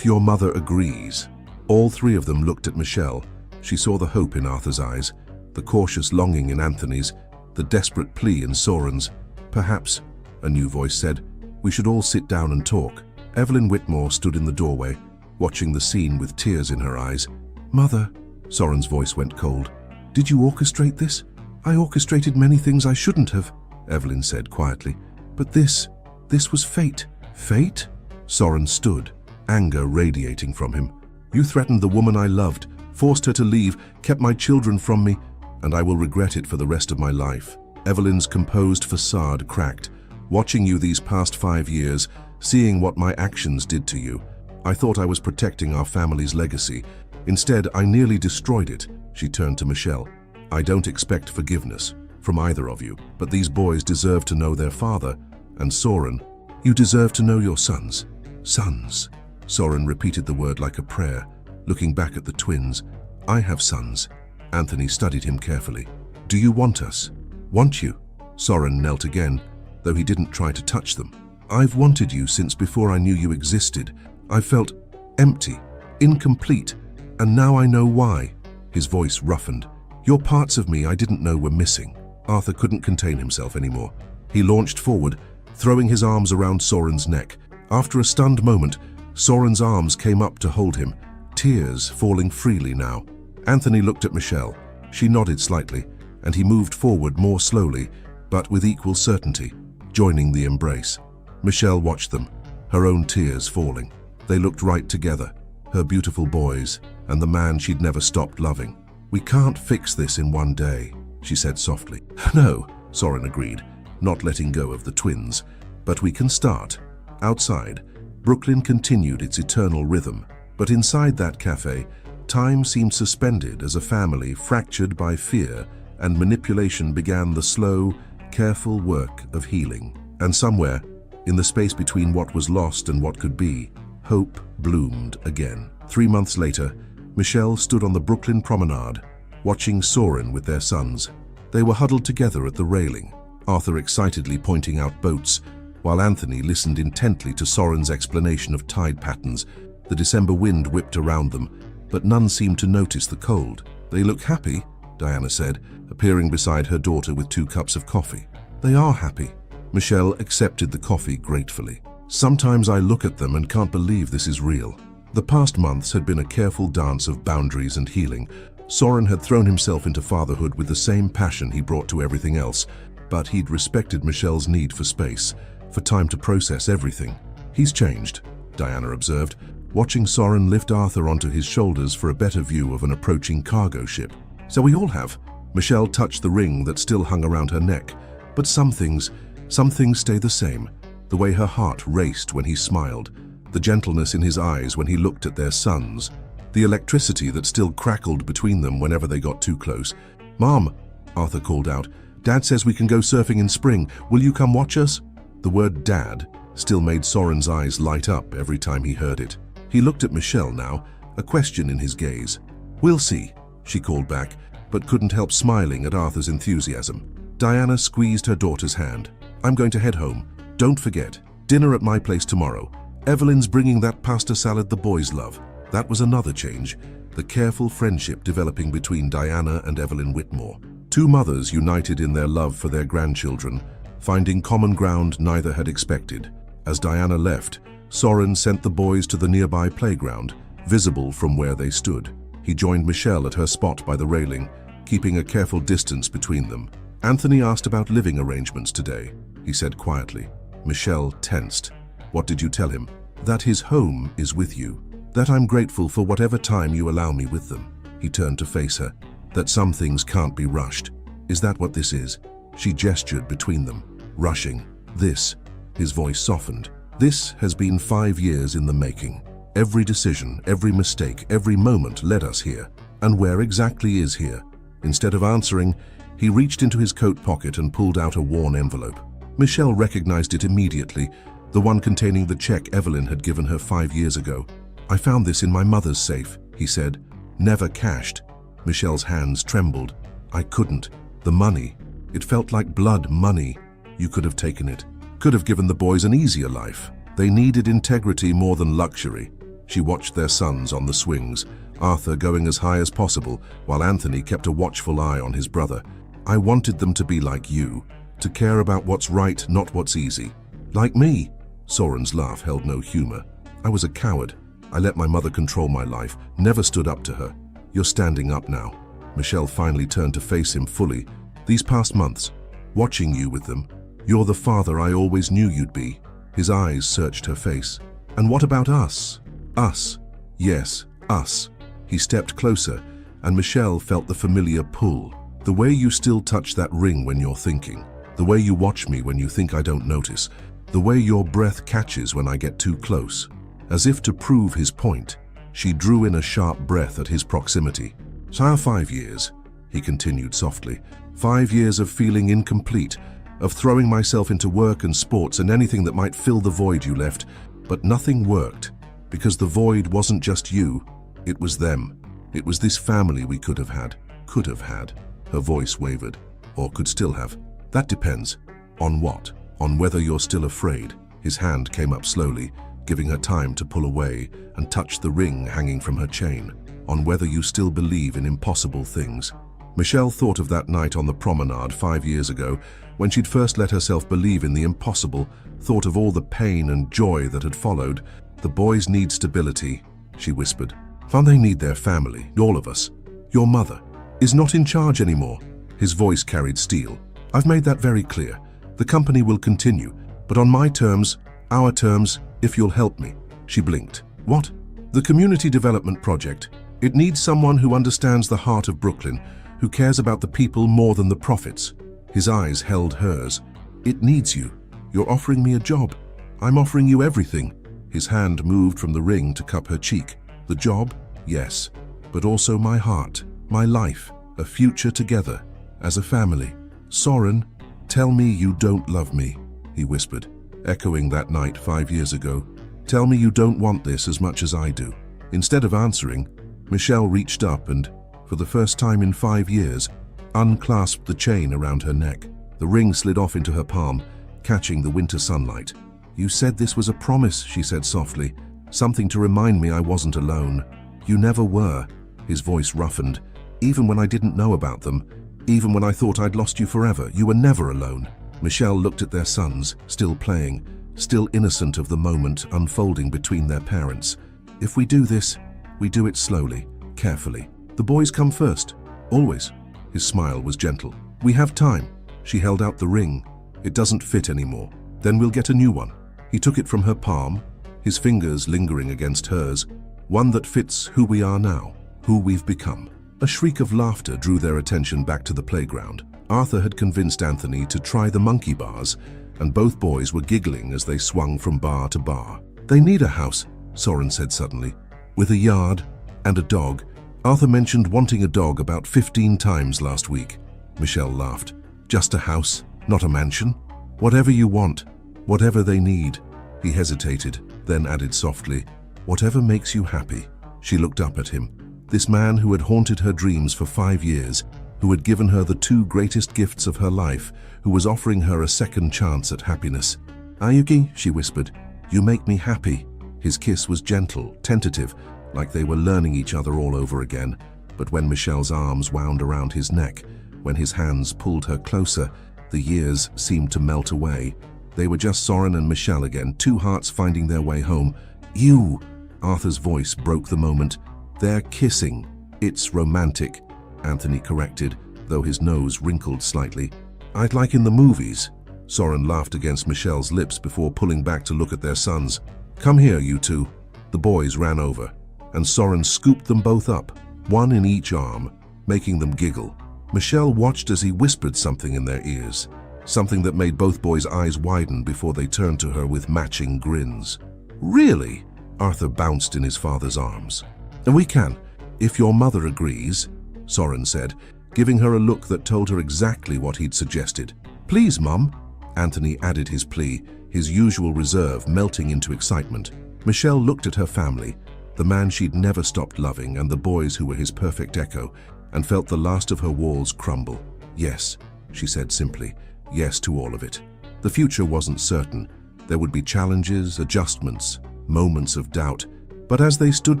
your mother agrees. All three of them looked at Michelle. She saw the hope in Arthur's eyes, the cautious longing in Anthony's, the desperate plea in Soren's. Perhaps, a new voice said, we should all sit down and talk. Evelyn Whitmore stood in the doorway, watching the scene with tears in her eyes. Mother, Soren's voice went cold. Did you orchestrate this? I orchestrated many things I shouldn't have, Evelyn said quietly. But this was fate. Fate? Soren stood, anger radiating from him. You threatened the woman I loved, forced her to leave, kept my children from me, and I will regret it for the rest of my life. Evelyn's composed facade cracked. Watching you these past 5 years, seeing what my actions did to you, I thought I was protecting our family's legacy. Instead, I nearly destroyed it. She turned to Michelle. I don't expect forgiveness from either of you, but these boys deserve to know their father. And Soren, you deserve to know your sons. Sons. Soren repeated the word like a prayer, looking back at the twins. I have sons. Anthony studied him carefully. Do you want us? Want you? Soren knelt again, though he didn't try to touch them. I've wanted you since before I knew you existed. I felt empty, incomplete, and now I know why. His voice roughened. You're parts of me I didn't know were missing. Arthur couldn't contain himself anymore. He launched forward, throwing his arms around Soren's neck. After a stunned moment, Soren's arms came up to hold him, tears falling freely now. Anthony looked at Michelle. She nodded slightly, and he moved forward more slowly, but with equal certainty, joining the embrace. Michelle watched them, her own tears falling. They looked right together, her beautiful boys, and the man she'd never stopped loving. We can't fix this in one day, she said softly. No, Soren agreed, not letting go of the twins. But we can start. Outside, Brooklyn continued its eternal rhythm. But inside that cafe, time seemed suspended as a family fractured by fear and manipulation began the slow, careful work of healing. And somewhere, in the space between what was lost and what could be, hope bloomed again. 3 months later, Michelle stood on the Brooklyn promenade, watching Soren with their sons. They were huddled together at the railing, Arthur excitedly pointing out boats, while Anthony listened intently to Soren's explanation of tide patterns. The December wind whipped around them, but none seemed to notice the cold. They look happy, Diana said, appearing beside her daughter with 2 cups of coffee. They are happy. Michelle accepted the coffee gratefully. Sometimes I look at them and can't believe this is real. The past months had been a careful dance of boundaries and healing. Soren had thrown himself into fatherhood with the same passion he brought to everything else, but he'd respected Michelle's need for space, for time to process everything. He's changed, Diana observed, watching Soren lift Arthur onto his shoulders for a better view of an approaching cargo ship. So we all have. Michelle touched the ring that still hung around her neck. But some things stay the same. The way her heart raced when he smiled, the gentleness in his eyes when he looked at their sons, the electricity that still crackled between them whenever they got too close. Mom, Arthur called out, Dad says we can go surfing in spring. Will you come watch us? The word Dad still made Soren's eyes light up every time he heard it. He looked at Michelle now, a question in his gaze. We'll see, she called back, but couldn't help smiling at Arthur's enthusiasm. Diana squeezed her daughter's hand. I'm going to head home. Don't forget, dinner at my place tomorrow. Evelyn's bringing that pasta salad the boys love. That was another change, the careful friendship developing between Diana and Evelyn Whitmore. 2 mothers united in their love for their grandchildren, finding common ground neither had expected. As Diana left, Soren sent the boys to the nearby playground, visible from where they stood. He joined Michelle at her spot by the railing, keeping a careful distance between them. Anthony asked about living arrangements today. he said quietly. Michelle tensed. What did you tell him? That his home is with you. That I'm grateful for whatever time you allow me with them. He turned to face her. That some things can't be rushed. Is that what this is? She gestured between them. Rushing. This. His voice softened. This has been 5 years in the making. Every decision, every mistake, every moment led us here. And where exactly is here? Instead of answering, he reached into his coat pocket and pulled out a worn envelope. Michelle recognized it immediately, the one containing the check Evelyn had given her 5 years ago. I found this in my mother's safe, he said. Never cashed. Michelle's hands trembled. I couldn't. The money. It felt like blood money. You could have taken it. Could have given the boys an easier life. They needed integrity more than luxury. She watched their sons on the swings, Arthur going as high as possible, while Anthony kept a watchful eye on his brother. I wanted them to be like you, to care about what's right, not what's easy. Like me. Soren's laugh held no humor. I was a coward. I let my mother control my life, never stood up to her. You're standing up now. Michelle finally turned to face him fully. These past months, watching you with them, you're the father I always knew you'd be. His eyes searched her face. And what about us? Us. Yes, us. He stepped closer, and Michelle felt the familiar pull. The way you still touch that ring when you're thinking. The way you watch me when you think I don't notice. The way your breath catches when I get too close. As if to prove his point, she drew in a sharp breath at his proximity. So 5 years, he continued softly. 5 years of feeling incomplete, of throwing myself into work and sports and anything that might fill the void you left. But nothing worked, because the void wasn't just you, it was them. It was this family we could have had. Could have had. Her voice wavered. Or could still have. That depends. On what? On whether you're still afraid. His hand came up slowly, giving her time to pull away and touch the ring hanging from her chain. On whether you still believe in impossible things. Michelle thought of that night on the promenade 5 years ago, when she'd first let herself believe in the impossible, thought of all the pain and joy that had followed. The boys need stability, she whispered. And they need their family, all of us. Your mother is not in charge anymore. His voice carried steel. I've made that very clear. The company will continue, but on my terms, our terms, if you'll help me. She blinked. What? The community development project. It needs someone who understands the heart of Brooklyn, who cares about the people more than the profits. His eyes held hers. It needs you. You're offering me a job. I'm offering you everything. His hand moved from the ring to cup her cheek. The job? Yes. But also my heart, my life, a future together, as a family. Soren, tell me you don't love me, he whispered, echoing that night 5 years ago. Tell me you don't want this as much as I do. Instead of answering, Michelle reached up and, for the first time in 5 years, unclasped the chain around her neck. The ring slid off into her palm, catching the winter sunlight. You said this was a promise, she said softly. Something to remind me I wasn't alone. You never were. His voice roughened. Even when I didn't know about them, even when I thought I'd lost you forever, you were never alone. Michelle looked at their sons, still playing, still innocent of the moment unfolding between their parents. If we do this, we do it slowly, carefully. The boys come first, always. His smile was gentle. We have time. She held out the ring. It doesn't fit anymore. Then we'll get a new one. He took it from her palm, his fingers lingering against hers. One that fits who we are now, who we've become. A shriek of laughter drew their attention back to the playground. Arthur had convinced Anthony to try the monkey bars, and both boys were giggling as they swung from bar to bar. They need a house, Soren said suddenly, with a yard and a dog. Arthur mentioned wanting a dog about 15 times last week. Michelle laughed. Just a house, not a mansion. Whatever you want, whatever they need. He hesitated, then added softly, whatever makes you happy. She looked up at him. This man who had haunted her dreams for 5 years, who had given her the 2 greatest gifts of her life, who was offering her a second chance at happiness. Ayuki, she whispered, you make me happy. His kiss was gentle, tentative, like they were learning each other all over again. But when Michelle's arms wound around his neck, when his hands pulled her closer, the years seemed to melt away. They were just Soren and Michelle again, 2 hearts finding their way home. You! Arthur's voice broke the moment. They're kissing. It's romantic, Anthony corrected, though his nose wrinkled slightly. I'd like in the movies. Soren laughed against Michelle's lips before pulling back to look at their sons. "Come here, you two." The boys ran over, and Soren scooped them both up, one in each arm, making them giggle. Michelle watched as he whispered something in their ears, something that made both boys' eyes widen before they turned to her with matching grins. "Really?" Arthur bounced in his father's arms. "And we can, if your mother agrees," Soren said, giving her a look that told her exactly what he'd suggested. "Please, Mum," Anthony added his plea, his usual reserve melting into excitement. Michelle looked at her family, the man she'd never stopped loving and the boys who were his perfect echo, and felt the last of her walls crumble. "Yes," she said simply, "yes to all of it." The future wasn't certain. There would be challenges, adjustments, moments of doubt. But as they stood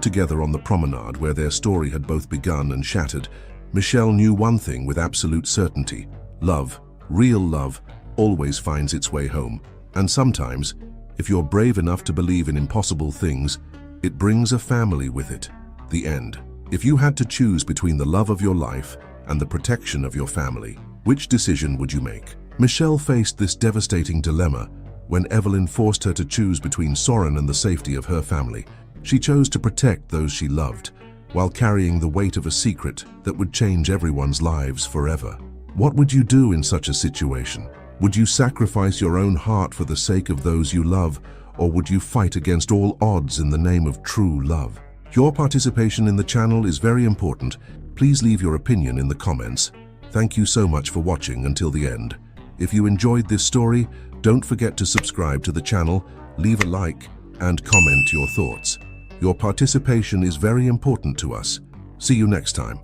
together on the promenade where their story had both begun and shattered, Michelle knew one thing with absolute certainty. Love, real love, always finds its way home. And sometimes, if you're brave enough to believe in impossible things, it brings a family with it. The end. If you had to choose between the love of your life and the protection of your family, which decision would you make? Michelle faced this devastating dilemma when Evelyn forced her to choose between Soren and the safety of her family. She chose to protect those she loved, while carrying the weight of a secret that would change everyone's lives forever. What would you do in such a situation? Would you sacrifice your own heart for the sake of those you love, or would you fight against all odds in the name of true love? Your participation in the channel is very important. Please leave your opinion in the comments. Thank you so much for watching until the end. If you enjoyed this story, don't forget to subscribe to the channel, leave a like, and comment your thoughts. Your participation is very important to us. See you next time.